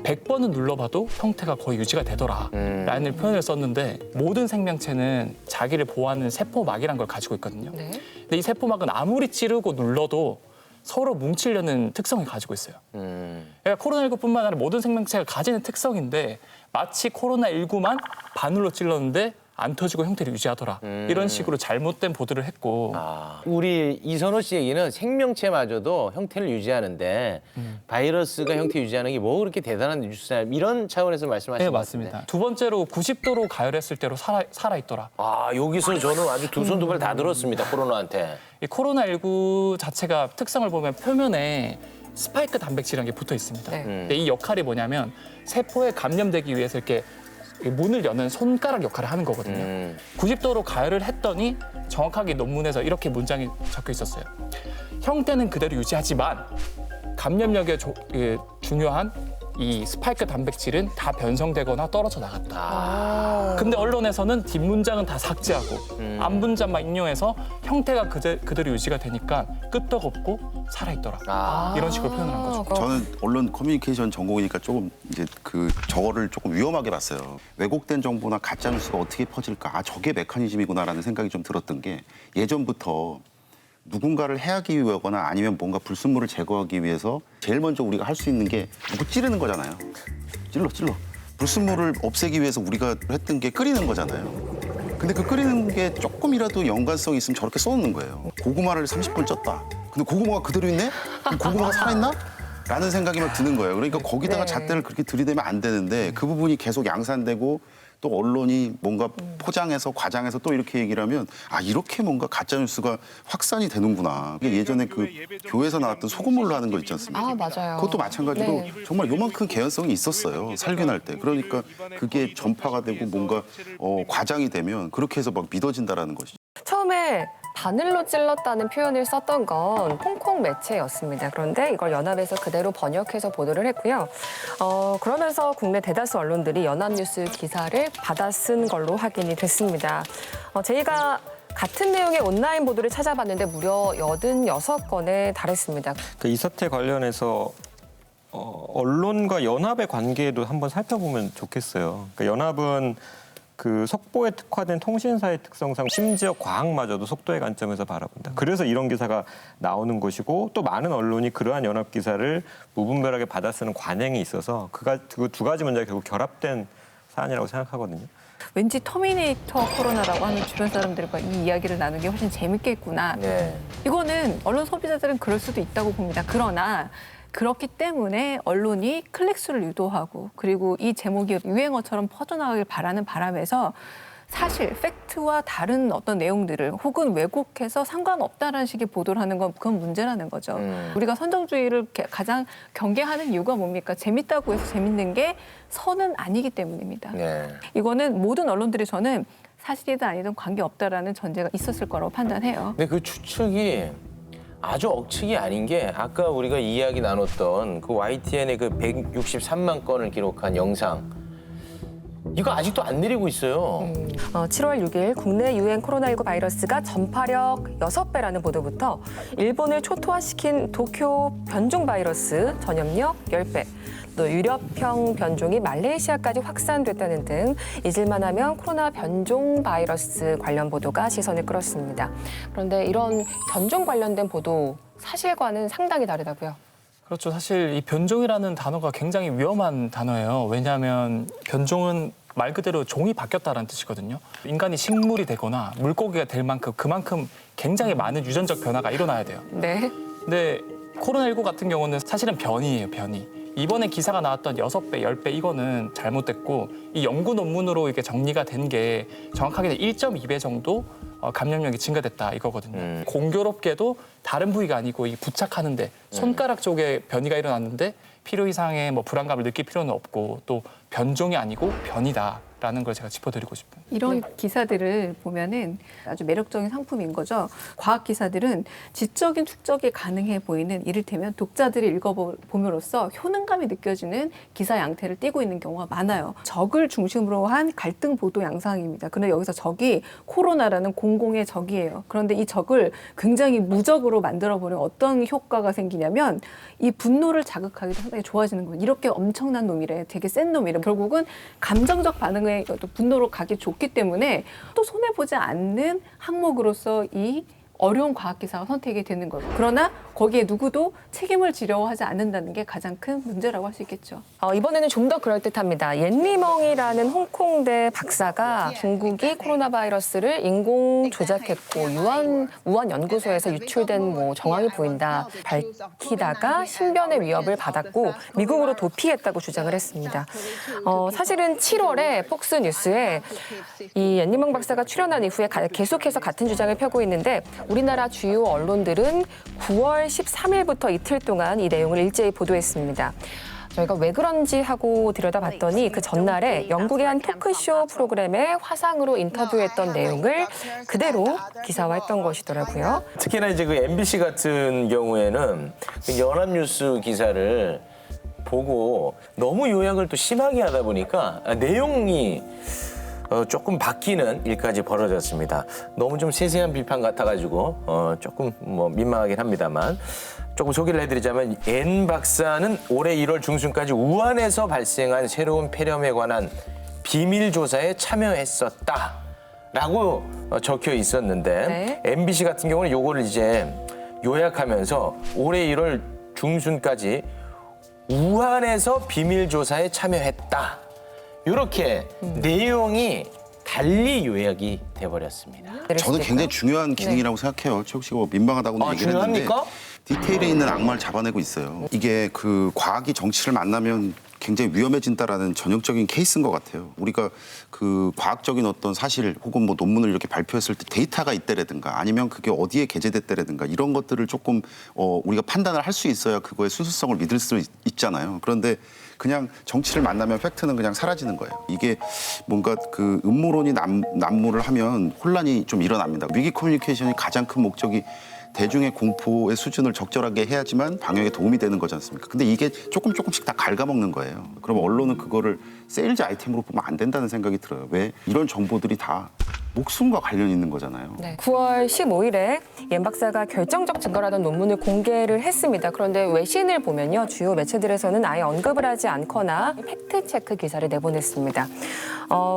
100번은 눌러봐도 형태가 거의 유지가 되더라 라는 표현을 썼는데 모든 생명체는 자기를 보호하는 세포막이라는 걸 가지고 있거든요. 네. 근데 이 세포막은 아무리 찌르고 눌러도 서로 뭉치려는 특성을 가지고 있어요. 그러니까 코로나19뿐만 아니라 모든 생명체가 가지는 특성인데 마치 코로나19만 바늘로 찔렀는데 안 터지고 형태를 유지하더라. 이런 식으로 잘못된 보도를 했고. 우리 이선호 씨 얘기는 생명체마저도 형태를 유지하는데 바이러스가 형태 유지하는 게 뭐 그렇게 대단한 뉴스냐 이런 차원에서 말씀하시는 네, 것 맞습니다. 같은데. 두 번째로 90도로 가열했을 때로 살아있더라. 아, 여기서 저는 아주 두 손 두 발 다 들었습니다, 코로나한테. 이 코로나19 자체가 특성을 보면 표면에 스파이크 단백질이라는 게 붙어 있습니다. 근데 이 역할이 뭐냐면 세포에 감염되기 위해서 이렇게 문을 여는 손가락 역할을 하는 거거든요. 90도로 가열을 했더니 정확하게 논문에서 이렇게 문장이 적혀 있었어요. 형태는 그대로 유지하지만 감염력에 중요한 이 스파이크 단백질은 다 변성되거나 떨어져 나갔다. 근데 언론에서는 뒷문장은 다 삭제하고 앞문장만 인용해서 형태가 그대로 유지가 되니까 끄떡없고 살아있더라. 이런 식으로 표현을 한 거죠. 저는 언론 커뮤니케이션 전공이니까 조금 이제 저거를 조금 위험하게 봤어요. 왜곡된 정보나 가짜 뉴스가 어떻게 퍼질까? 저게 메커니즘이구나라는 생각이 좀 들었던 게 예전부터 누군가를 해하기 위하거나 아니면 뭔가 불순물을 제거하기 위해서 제일 먼저 우리가 할 수 있는 게 누구 찌르는 거잖아요. 찔러. 불순물을 없애기 위해서 우리가 했던 게 끓이는 거잖아요. 근데 그 끓이는 게 조금이라도 연관성이 있으면 저렇게 써놓는 거예요. 고구마를 30분 쪘다. 근데 고구마가 그대로 있네? 그럼 고구마가 살아있나? 라는 생각이 막 드는 거예요. 그러니까 거기다가 잣대를 그렇게 들이대면 안 되는데 그 부분이 계속 양산되고 또 언론이 뭔가 포장해서 과장해서 또 이렇게 얘기를 하면 이렇게 뭔가 가짜뉴스가 확산이 되는구나. 예전에 그 교회에서 나왔던 소금물로 하는 거 있지 않습니까? 맞아요. 그것도 마찬가지로 정말 요만큼 개연성이 있었어요. 살균할 때. 그러니까 그게 전파가 되고 뭔가 과장이 되면 그렇게 해서 막 믿어진다라는 것이죠. 처음에 바늘로 찔렀다는 표현을 썼던 건 홍콩 매체였습니다. 그런데 이걸 연합에서 그대로 번역해서 보도를 했고요. 그러면서 국내 대다수 언론들이 연합뉴스 기사를 받아쓴 걸로 확인이 됐습니다. 저희가 같은 내용의 온라인 보도를 찾아봤는데 무려 86건에 달했습니다. 이 사태 관련해서 언론과 연합의 관계도 한번 살펴보면 좋겠어요. 그러니까 연합은 그 속보에 특화된 통신사의 특성상 심지어 과학마저도 속도의 관점에서 바라본다. 그래서 이런 기사가 나오는 것이고 또 많은 언론이 그러한 연합 기사를 무분별하게 받아쓰는 관행이 있어서 그 두 가지 문제가 결국 결합된 사안이라고 생각하거든요. 왠지 터미네이터 코로나라고 하는 주변 사람들과 이 이야기를 나누는 게 훨씬 재밌겠구나. 이거는 언론 소비자들은 그럴 수도 있다고 봅니다. 그러나 그렇기 때문에 언론이 클릭수를 유도하고 그리고 이 제목이 유행어처럼 퍼져나가길 바라는 바람에서 사실 팩트와 다른 어떤 내용들을 혹은 왜곡해서 상관없다라는 식의 보도를 하는 건 그건 문제라는 거죠. 우리가 선정주의를 가장 경계하는 이유가 뭡니까? 재밌다고 해서 재밌는 게 선은 아니기 때문입니다. 이거는 모든 언론들이 저는 사실이든 아니든 관계없다라는 전제가 있었을 거라고 판단해요. 근데 그 추측이 아주 억측이 아닌 게 아까 우리가 이야기 나눴던 그 YTN의 그 163만 건을 기록한 영상 이거 아직도 안 내리고 있어요. 7월 6일 국내 유행 코로나19 바이러스가 전파력 6배라는 보도부터 일본을 초토화시킨 도쿄 변종 바이러스 전염력 10배, 또 유럽형 변종이 말레이시아까지 확산됐다는 등 잊을만 하면 코로나 변종 바이러스 관련 보도가 시선을 끌었습니다. 그런데 이런 변종 관련된 보도 사실과는 상당히 다르다고요. 그렇죠. 사실 이 변종이라는 단어가 굉장히 위험한 단어예요. 왜냐하면 변종은 말 그대로 종이 바뀌었다는 뜻이거든요. 인간이 식물이 되거나 물고기가 될 만큼 그만큼 굉장히 많은 유전적 변화가 일어나야 돼요. 네. 근데 코로나19 같은 경우는 사실은 변이에요, 변이. 이번에 기사가 나왔던 6배, 10배 이거는 잘못됐고 이 연구 논문으로 이게 정리가 된 게 정확하게 1.2배 정도 감염력이 증가됐다 이거거든요. 공교롭게도 다른 부위가 아니고 이 부착하는데 손가락 쪽에 변이가 일어났는데 필요 이상의 불안감을 느낄 필요는 없고 또 변종이 아니고 변이다라는 걸 제가 짚어드리고 싶은. 이런 기사들을 보면은 아주 매력적인 상품인 거죠. 과학 기사들은 지적인 축적이 가능해 보이는 이를테면 독자들이 읽어봄으로써 효능감이 느껴지는 기사 양태를 띠고 있는 경우가 많아요. 적을 중심으로 한 갈등 보도 양상입니다. 그런데 여기서 적이 코로나라는 공공의 적이에요. 그런데 이 적을 굉장히 무적으로 만들어버리면 어떤 효과가 생기냐면 이 분노를 자극하기도 상당히 좋아지는 거예요. 이렇게 엄청난 놈이래, 되게 센 놈이래. 결국은 감정적 반응에 분노로 가기 좋기 때문에 또 손해보지 않는 항목으로서 이 어려운 과학 기사가 선택이 되는 거죠. 그러나 거기에 누구도 책임을 지려고 하지 않는다는 게 가장 큰 문제라고 할 수 있겠죠. 이번에는 좀 더 그럴듯합니다. 옌리멍이라는 홍콩대 박사가 중국이 코로나 바이러스를 인공 조작했고 우한 연구소에서 유출된 정황이 보인다 밝히다가 신변의 위협을 받았고 미국으로 도피했다고 주장을 했습니다. 사실은 7월에 폭스뉴스에 이 옌리멍 박사가 출연한 이후에 계속해서 같은 주장을 펴고 있는데 우리나라 주요 언론들은 9월 13일부터 이틀 동안 이 내용을 일제히 보도했습니다. 저희가 왜 그런지 하고 들여다봤더니 그 전날에 영국의 한 토크쇼 프로그램에 화상으로 인터뷰했던 내용을 그대로 기사화했던 것이더라고요. 특히나 이제 그 MBC 같은 경우에는 그 연합뉴스 기사를 보고 너무 요약을 또 심하게 하다 보니까 내용이 조금 바뀌는 일까지 벌어졌습니다. 너무 좀 세세한 비판 같아가지고 조금 뭐 민망하긴 합니다만 조금 소개를 해드리자면 엔 박사는 올해 1월 중순까지 우한에서 발생한 새로운 폐렴에 관한 비밀 조사에 참여했었다라고 적혀 있었는데 MBC 같은 경우는 요거를 이제 요약하면서 올해 1월 중순까지 우한에서 비밀 조사에 참여했다. 이렇게 내용이 달리 요약이 돼버렸습니다. 저는 굉장히 중요한 기능이라고 생각해요. 최욱 씨가 뭐 민망하다고는 얘기를 했는데 중요합니까? 디테일에 있는 악마를 잡아내고 있어요. 이게 그 과학이 정치를 만나면 굉장히 위험해진다라는 전형적인 케이스인 것 같아요. 우리가 그 과학적인 어떤 사실 혹은 뭐 논문을 이렇게 발표했을 때 데이터가 있다라든가 아니면 그게 어디에 게재됐다라든가 이런 것들을 조금 우리가 판단을 할 수 있어야 그거의 순수성을 믿을 수 있잖아요. 그런데 그냥 정치를 만나면 팩트는 그냥 사라지는 거예요. 이게 뭔가 그 음모론이 난무를 하면 혼란이 좀 일어납니다. 위기 커뮤니케이션이 가장 큰 목적이 대중의 공포의 수준을 적절하게 해야지만 방역에 도움이 되는 거지 않습니까? 근데 이게 조금씩 다 갉아먹는 거예요. 그럼 언론은 그거를 세일즈 아이템으로 보면 안 된다는 생각이 들어요. 왜? 이런 정보들이 다 목숨과 관련이 있는 거잖아요. 네, 9월 15일에 옌 박사가 결정적 증거라던 논문을 공개를 했습니다. 그런데 외신을 보면요. 주요 매체들에서는 아예 언급을 하지 않거나 팩트체크 기사를 내보냈습니다.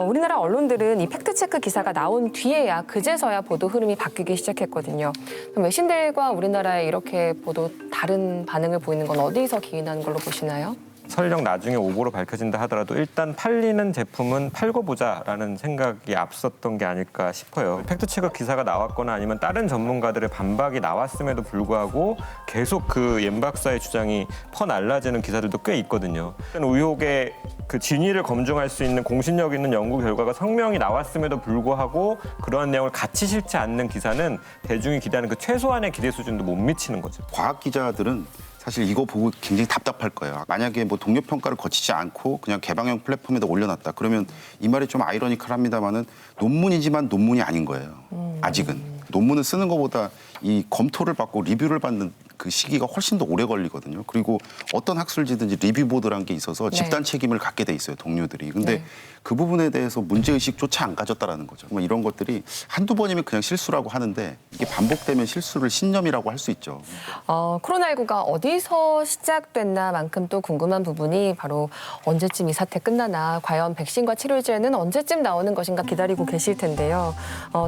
우리나라 언론들은 이 팩트체크 기사가 나온 뒤에야 그제서야 보도 흐름이 바뀌기 시작했거든요. 그럼 외신들과 우리나라의 이렇게 보도 다른 반응을 보이는 건 어디서 기인한 걸로 보시나요? 설령 나중에 오보로 밝혀진다 하더라도 일단 팔리는 제품은 팔고 보자라는 생각이 앞섰던 게 아닐까 싶어요. 팩트체크 기사가 나왔거나 아니면 다른 전문가들의 반박이 나왔음에도 불구하고 계속 그 옌 박사의 주장이 퍼날라지는 기사들도 꽤 있거든요. 의혹의 그 진위를 검증할 수 있는 공신력 있는 연구 결과가 성명이 나왔음에도 불구하고 그러한 내용을 같이 실지 않는 기사는 대중이 기대하는 그 최소한의 기대 수준도 못 미치는 거죠. 과학 기자들은 사실 이거 보고 굉장히 답답할 거예요. 만약에 뭐 동료 평가를 거치지 않고 그냥 개방형 플랫폼에다 올려놨다. 그러면 이 말이 좀 아이러니컬합니다만은 논문이지만 논문이 아닌 거예요. 아직은. 논문을 쓰는 것보다 이 검토를 받고 리뷰를 받는 그 시기가 훨씬 더 오래 걸리거든요. 그리고 어떤 학술지든지 리뷰보드라는 게 있어서 집단 책임을 갖게 돼 있어요, 동료들이. 근데 그 부분에 대해서 문제의식조차 안 가졌다라는 거죠. 이런 것들이 한두 번이면 그냥 실수라고 하는데 이게 반복되면 실수를 신념이라고 할 수 있죠. 코로나19가 어디서 시작됐나만큼 또 궁금한 부분이 바로 언제쯤 이 사태 끝나나 과연 백신과 치료제는 언제쯤 나오는 것인가 기다리고 계실 텐데요.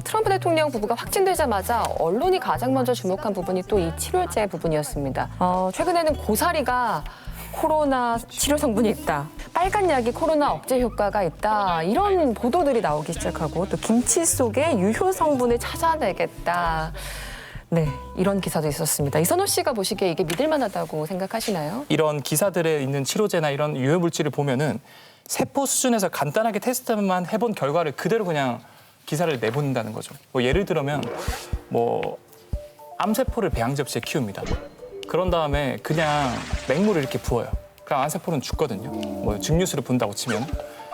트럼프 대통령 부부가 확진되자마자 언론이 가장 먼저 주목한 부분이 또 이 치료제 부분이었습니다. 최근에는 고사리가 코로나 치료 성분이 있다. 빨간 약이 코로나 억제 효과가 있다. 이런 보도들이 나오기 시작하고 또 김치 속에 유효 성분을 찾아내겠다. 네, 이런 기사도 있었습니다. 이선호 씨가 보시기에 이게 믿을 만하다고 생각하시나요? 이런 기사들에 있는 치료제나 이런 유해 물질을 보면은 세포 수준에서 간단하게 테스트만 해본 결과를 그대로 그냥 기사를 내보낸다는 거죠. 뭐 예를 들면 뭐 암세포를 배양 접시에 키웁니다. 그런 다음에 그냥 맹물을 이렇게 부어요. 그럼 암세포는 죽거든요. 뭐 증류수를 분다고 치면.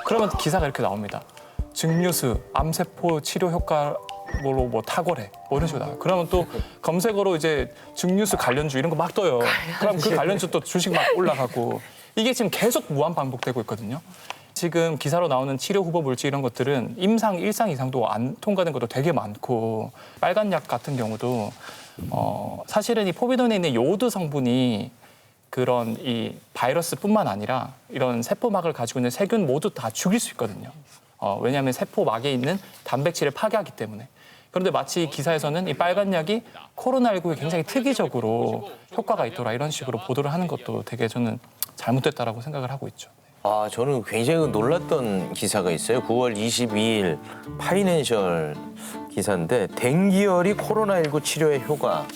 그러면 기사가 이렇게 나옵니다. 증류수, 암세포 치료 효과로 뭐 탁월해. 뭐 이런 식으로 나와요. 그러면 또 검색어로 이제 증류수 관련주 이런 거 막 떠요. 그럼 그 관련주 또 주식 막 올라가고. 이게 지금 계속 무한 반복되고 있거든요. 지금 기사로 나오는 치료 후보 물질 이런 것들은 임상 1상 이상도 안 통과된 것도 되게 많고 빨간 약 같은 경우도 사실은 이 포비돈에 있는 요오드 성분이 그런 이 바이러스뿐만 아니라 이런 세포막을 가지고 있는 세균 모두 다 죽일 수 있거든요. 왜냐하면 세포막에 있는 단백질을 파괴하기 때문에. 그런데 마치 기사에서는 이 빨간 약이 코로나19에 굉장히 특이적으로 효과가 있더라 이런 식으로 보도를 하는 것도 되게 저는 잘못됐다라고 생각을 하고 있죠. 아, 저는 굉장히 놀랐던 기사가 있어요. 9월 22일 파이낸셜 기사인데 댕기열이 코로나19 치료에 효과.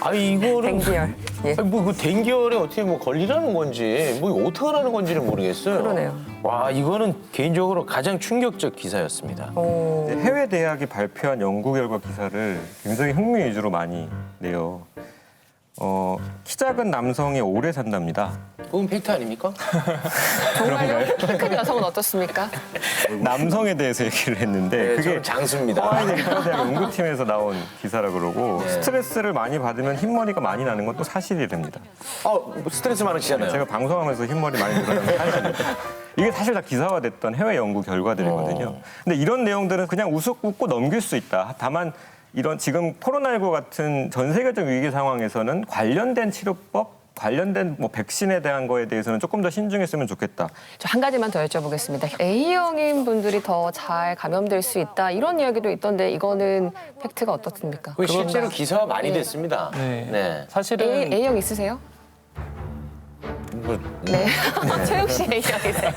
아, 이거는 댕기열. 예. 아니, 뭐 댕기열에 어떻게 뭐 걸리라는 건지 뭐 어떻게 하라는 건지는 모르겠어요. 그러네요. 와, 이거는 개인적으로 가장 충격적 기사였습니다. 해외 대학이 발표한 연구 결과 기사를 굉장히 흥미 위주로 많이 내요. 키 작은 남성이 오래 산답니다. 그건 팩트 아닙니까? 정말요? 키 큰 여성은 어떻습니까? 남성에 대해서 얘기를 했는데 네, 그게 저는 장수입니다. 하와이대 의과대학 연구팀에서 나온 기사라 그러고 네. 스트레스를 많이 받으면 흰머리가 많이 나는 건 또 사실이랍니다. 뭐 스트레스 많으시잖아요. 제가 방송하면서 흰머리 많이 늘어나는 건 사실입니다. 이게 사실 다 기사화됐던 해외 연구 결과들이거든요. 근데 이런 내용들은 그냥 웃고 넘길 수 있다. 다만 이런 지금 코로나19 같은 전 세계적 위기 상황에서는 관련된 치료법, 관련된 뭐 백신에 대한 거에 대해서는 조금 더 신중했으면 좋겠다. 저 한 가지만 더 여쭤보겠습니다. A형인 분들이 더 잘 감염될 수 있다 이런 이야기도 있던데 이거는 팩트가 어떻습니까? 그 실제로 기사가 많이 됐습니다. 네. 사실은 A형 있으세요? 뭐, 네. 최욱 씨 A형이세요?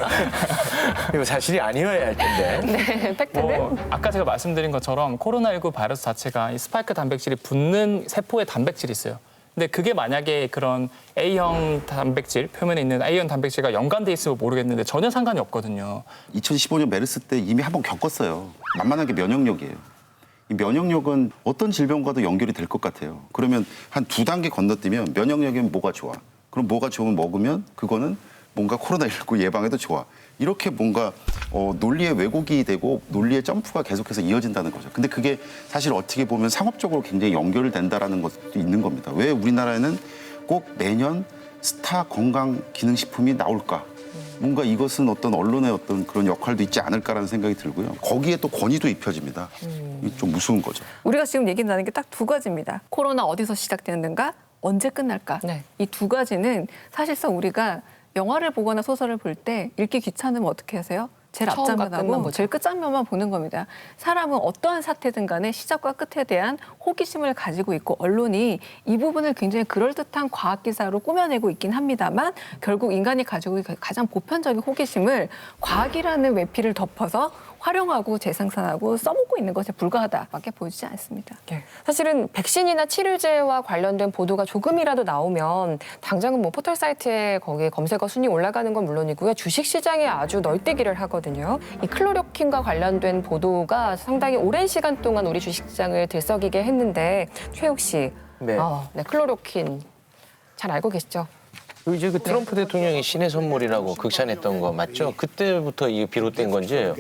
이거 사실이 아니어야 할 텐데. 네, 팩트는? 아까 제가 말씀드린 것처럼 코로나19 바이러스 자체가 이 스파이크 단백질이 붙는 세포의 단백질이 있어요. 근데 그게 만약에 그런 A형 단백질, 표면에 있는 A형 단백질과 연관돼 있으면 모르겠는데 전혀 상관이 없거든요. 2015년 메르스 때 이미 한번 겪었어요. 만만한 게 면역력이에요. 이 면역력은 어떤 질병과도 연결이 될 것 같아요. 그러면 한 2단계 건너뛰면 면역력이면 뭐가 좋아? 그럼 뭐가 좋으면 먹으면 그거는 뭔가 코로나19 예방에도 좋아. 이렇게 뭔가 논리의 왜곡이 되고 논리의 점프가 계속해서 이어진다는 거죠. 근데 그게 사실 어떻게 보면 상업적으로 굉장히 연결된다라는 것도 있는 겁니다. 왜 우리나라에는 꼭 매년 스타 건강 기능식품이 나올까? 뭔가 이것은 어떤 언론의 어떤 그런 역할도 있지 않을까라는 생각이 들고요. 거기에 또 권위도 입혀집니다. 이게 좀 무서운 거죠. 우리가 지금 얘기 나는 게 딱 두 가지입니다. 코로나 어디서 시작되는가, 언제 끝날까. 네. 이 두 가지는 사실상 우리가 영화를 보거나 소설을 볼 때 읽기 귀찮으면 어떻게 하세요? 제일 처음과 끝만 앞장면하고 보죠. 제일 끝장면만 보는 겁니다. 사람은 어떠한 사태든 간에 시작과 끝에 대한 호기심을 가지고 있고 언론이 이 부분을 굉장히 그럴듯한 과학 기사로 꾸며내고 있긴 합니다만 결국 인간이 가지고 있는 가장 보편적인 호기심을 과학이라는 외피를 덮어서 활용하고 재생산하고 써먹고 있는 것에 불과하다밖에 보이지 않습니다. 네. 사실은 백신이나 치료제와 관련된 보도가 조금이라도 나오면 당장은 뭐 포털 사이트에 거기에 검색어 순위 올라가는 건 물론이고요. 주식시장에 아주 널뛰기를 하거든요. 이 클로로킨과 관련된 보도가 상당히 오랜 시간 동안 우리 주식시장을 들썩이게 했는데 최욱 씨, 네. 클로로킨 잘 알고 계시죠? 이제 그 트럼프 대통령이 신의 선물이라고 극찬했던 거 맞죠? 그때부터 이게 비롯된 건지.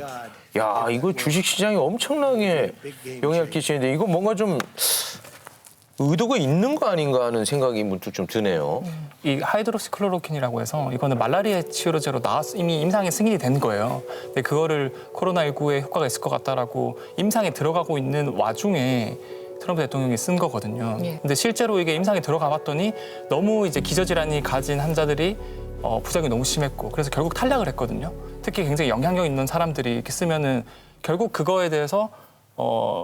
야, 이거 주식시장에 엄청나게 영향을 끼치는데 이거 뭔가 좀 의도가 있는 거 아닌가 하는 생각이 문득 좀 드네요. 이 하이드록시클로로킨이라고 해서 이거는 말라리아 치료제로 이미 임상에 승인이 된 거예요. 근데 그거를 코로나19에 효과가 있을 것 같다라고 임상에 들어가고 있는 와중에 트럼프 대통령이 쓴 거거든요. 근데 실제로 이게 임상에 들어가 봤더니 너무 이제 기저질환이 가진 환자들이 부작용이 너무 심했고 그래서 결국 탈락을 했거든요. 특히 굉장히 영향력 있는 사람들이 이렇게 쓰면은 결국 그거에 대해서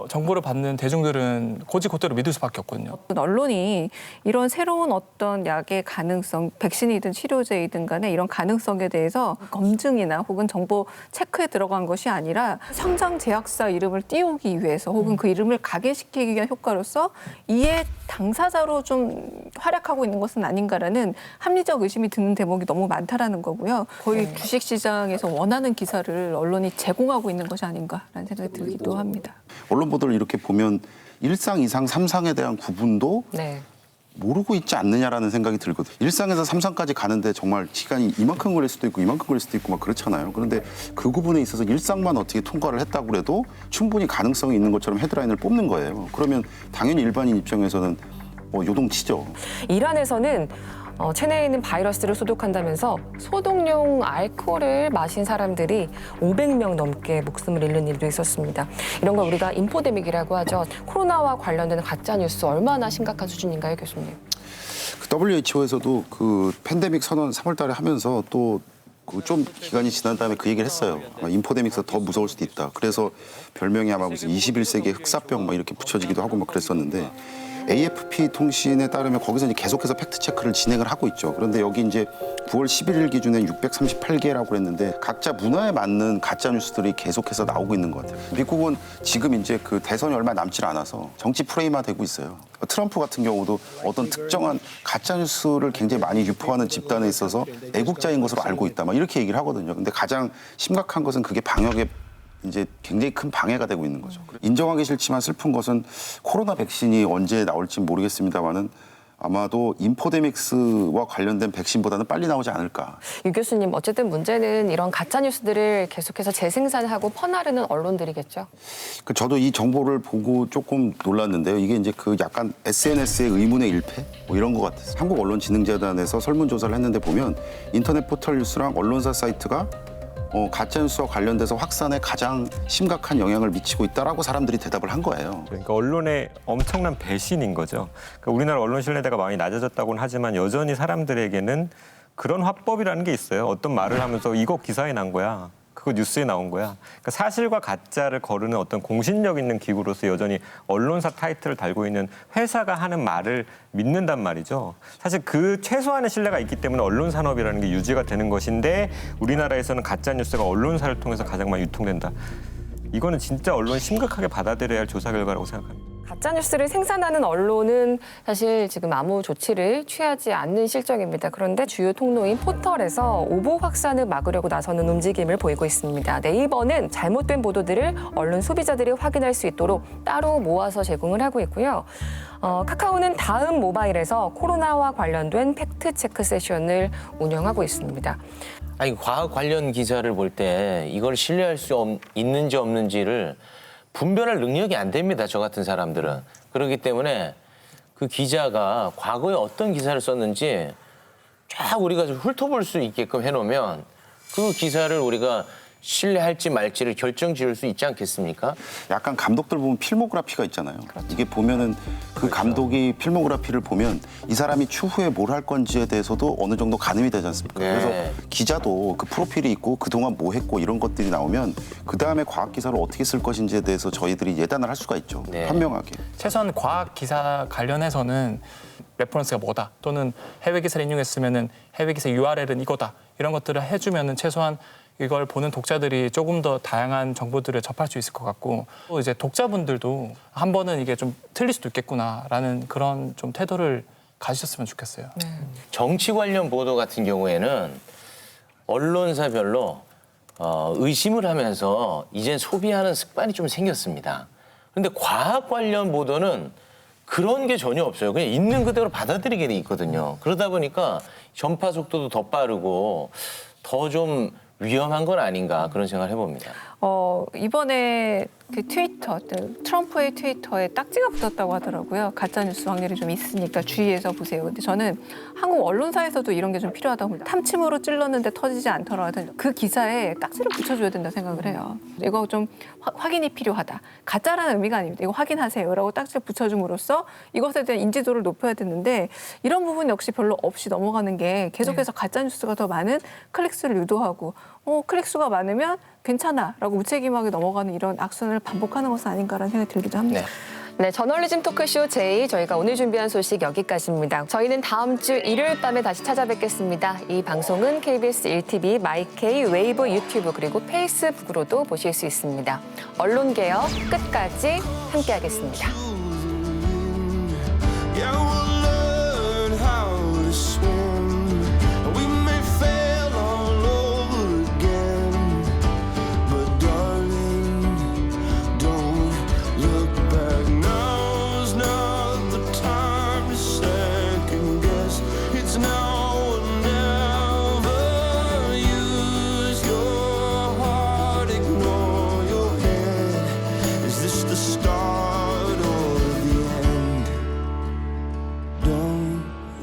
정보를 받는 대중들은 곧이곧대로 믿을 수밖에 없거든요. 언론이 이런 새로운 어떤 약의 가능성, 백신이든 치료제이든 간에 이런 가능성에 대해서 검증이나 혹은 정보 체크에 들어간 것이 아니라 성장 제약사 이름을 띄우기 위해서 혹은 그 이름을 각인시키기 위한 효과로서 이에 당사자로 좀 활약하고 있는 것은 아닌가라는 합리적 의심이 드는 대목이 너무 많다라는 거고요. 거의 주식시장에서 원하는 기사를 언론이 제공하고 있는 것이 아닌가라는 생각이 들기도 합니다. 언론 보도를 이렇게 보면 1상, 2상, 3상에 대한 구분도 모르고 있지 않느냐라는 생각이 들거든요. 1상에서 3상까지 가는데 정말 시간이 이만큼 걸릴 수도 있고 이만큼 걸릴 수도 있고 막 그렇잖아요. 그런데 그 구분에 있어서 1상만 어떻게 통과를 했다고 해도 충분히 가능성이 있는 것처럼 헤드라인을 뽑는 거예요. 그러면 당연히 일반인 입장에서는 요동치죠. 이란에서는 체내에 있는 바이러스를 소독한다면서 소독용 알코올을 마신 사람들이 500명 넘게 목숨을 잃는 일도 있었습니다. 이런 걸 우리가 인포데믹이라고 하죠. 코로나와 관련된 가짜뉴스 얼마나 심각한 수준인가요, 교수님? WHO에서도 그 팬데믹 선언 3월 달에 하면서 또 좀 기간이 지난 다음에 그 얘기를 했어요. 인포데믹에서 더 무서울 수도 있다. 그래서 별명이 아마 무슨 21세기의 흑사병 막 이렇게 붙여지기도 하고 막 그랬었는데 AFP 통신에 따르면 거기서 이제 계속해서 팩트 체크를 진행을 하고 있죠. 그런데 여기 이제 9월 11일 기준에 638개라고 했는데 각자 문화에 맞는 가짜 뉴스들이 계속해서 나오고 있는 것 같아요. 미국은 지금 이제 그 대선이 얼마 남지 않아서 정치 프레임화되고 있어요. 트럼프 같은 경우도 어떤 특정한 가짜 뉴스를 굉장히 많이 유포하는 집단에 있어서 애국자인 것으로 알고 있다. 막 이렇게 얘기를 하거든요. 근데 가장 심각한 것은 그게 방역에 이제 굉장히 큰 방해가 되고 있는 거죠. 인정하기 싫지만 슬픈 것은 코로나 백신이 언제 나올지 모르겠습니다만은 아마도 인포데믹스와 관련된 백신보다는 빨리 나오지 않을까. 유 교수님, 어쨌든 문제는 이런 가짜 뉴스들을 계속해서 재생산하고 퍼나르는 언론들이겠죠. 저도 이 정보를 보고 조금 놀랐는데요. 이게 이제 그 약간 SNS의 의문의 일패 뭐 이런 것 같았어요. 한국언론진흥재단에서 설문조사를 했는데 보면 인터넷 포털 뉴스랑 언론사 사이트가 가짜뉴스와 관련돼서 확산에 가장 심각한 영향을 미치고 있다라고 사람들이 대답을 한 거예요. 그러니까 언론의 엄청난 배신인 거죠. 그러니까 우리나라 언론 신뢰도가 많이 낮아졌다고는 하지만 여전히 사람들에게는 그런 화법이라는 게 있어요. 어떤 말을 하면서 이거 기사에 난 거야. 그거 뉴스에 나온 거야. 그러니까 사실과 가짜를 거르는 어떤 공신력 있는 기구로서 여전히 언론사 타이틀을 달고 있는 회사가 하는 말을 믿는단 말이죠. 사실 그 최소한의 신뢰가 있기 때문에 언론 산업이라는 게 유지가 되는 것인데 우리나라에서는 가짜 뉴스가 언론사를 통해서 가장 많이 유통된다. 이거는 진짜 언론이 심각하게 받아들여야 할 조사 결과라고 생각합니다. 가짜 뉴스를 생산하는 언론은 사실 지금 아무 조치를 취하지 않는 실정입니다. 그런데 주요 통로인 포털에서 오보 확산을 막으려고 나서는 움직임을 보이고 있습니다. 네이버는 잘못된 보도들을 언론 소비자들이 확인할 수 있도록 따로 모아서 제공을 하고 있고요. 카카오는 다음 모바일에서 코로나와 관련된 팩트 체크 세션을 운영하고 있습니다. 아니, 과학 관련 기사를 볼 때 이걸 신뢰할 수 있는지 없는지를 분별할 능력이 안 됩니다. 저 같은 사람들은. 그렇기 때문에 그 기자가 과거에 어떤 기사를 썼는지 쫙 우리가 좀 훑어볼 수 있게끔 해놓으면 그 기사를 우리가 신뢰할지 말지를 결정 지을 수 있지 않겠습니까? 약간 감독들 보면 필모그래피가 있잖아요. 이게 보면은 그 감독이 필모그래피를 보면 이 사람이 추후에 뭘 할 건지에 대해서도 어느 정도 가늠이 되지 않습니까? 네. 그래서 기자도 그 프로필이 있고 그동안 뭐 했고 이런 것들이 나오면 그다음에 과학 기사를 어떻게 쓸 것인지에 대해서 저희들이 예단을 할 수가 있죠. 네. 현명하게. 최소한 과학 기사 관련해서는 레퍼런스가 뭐다 또는 해외 기사를 인용했으면은 해외 기사 URL은 이거다 이런 것들을 해주면은 최소한 이걸 보는 독자들이 조금 더 다양한 정보들을 접할 수 있을 것 같고 또 이제 독자분들도 한 번은 이게 좀 틀릴 수도 있겠구나라는 그런 좀 태도를 가지셨으면 좋겠어요. 네. 정치 관련 보도 같은 경우에는 언론사별로 의심을 하면서 이젠 소비하는 습관이 좀 생겼습니다. 그런데 과학 관련 보도는 그런 게 전혀 없어요. 그냥 있는 그대로 받아들이게 돼 있거든요. 그러다 보니까 전파 속도도 더 빠르고 더 좀 위험한 건 아닌가 그런 생각을 해봅니다. 이번에 그 트위터, 트럼프의 트위터에 딱지가 붙었다고 하더라고요. 가짜 뉴스 확률이 좀 있으니까 주의해서 보세요. 근데 저는 한국 언론사에서도 이런 게 좀 필요하다고 봅니다. 탐침으로 찔렀는데 터지지 않더라도 그 기사에 딱지를 붙여줘야 된다 생각을 해요. 이거 좀 확인이 필요하다. 가짜라는 의미가 아닙니다. 이거 확인하세요라고 딱지를 붙여줌으로써 이것에 대한 인지도를 높여야 되는데 이런 부분 역시 별로 없이 넘어가는 게 계속해서 가짜 뉴스가 더 많은 클릭수를 유도하고 클릭수가 많으면 괜찮아라고 무책임하게 넘어가는 이런 악순환을 반복하는 것은 아닌가라는 생각이 들기도 합니다. 네, 저널리즘 토크쇼 J 저희가 오늘 준비한 소식 여기까지입니다. 저희는 다음 주 일요일 밤에 다시 찾아뵙겠습니다. 이 방송은 KBS 1TV, 마이케이, 웨이브, 유튜브 그리고 페이스북으로도 보실 수 있습니다. 언론개혁 끝까지 함께하겠습니다.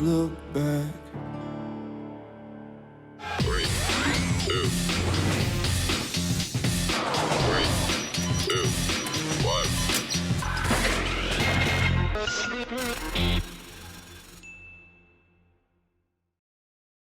Look back. 3, 2,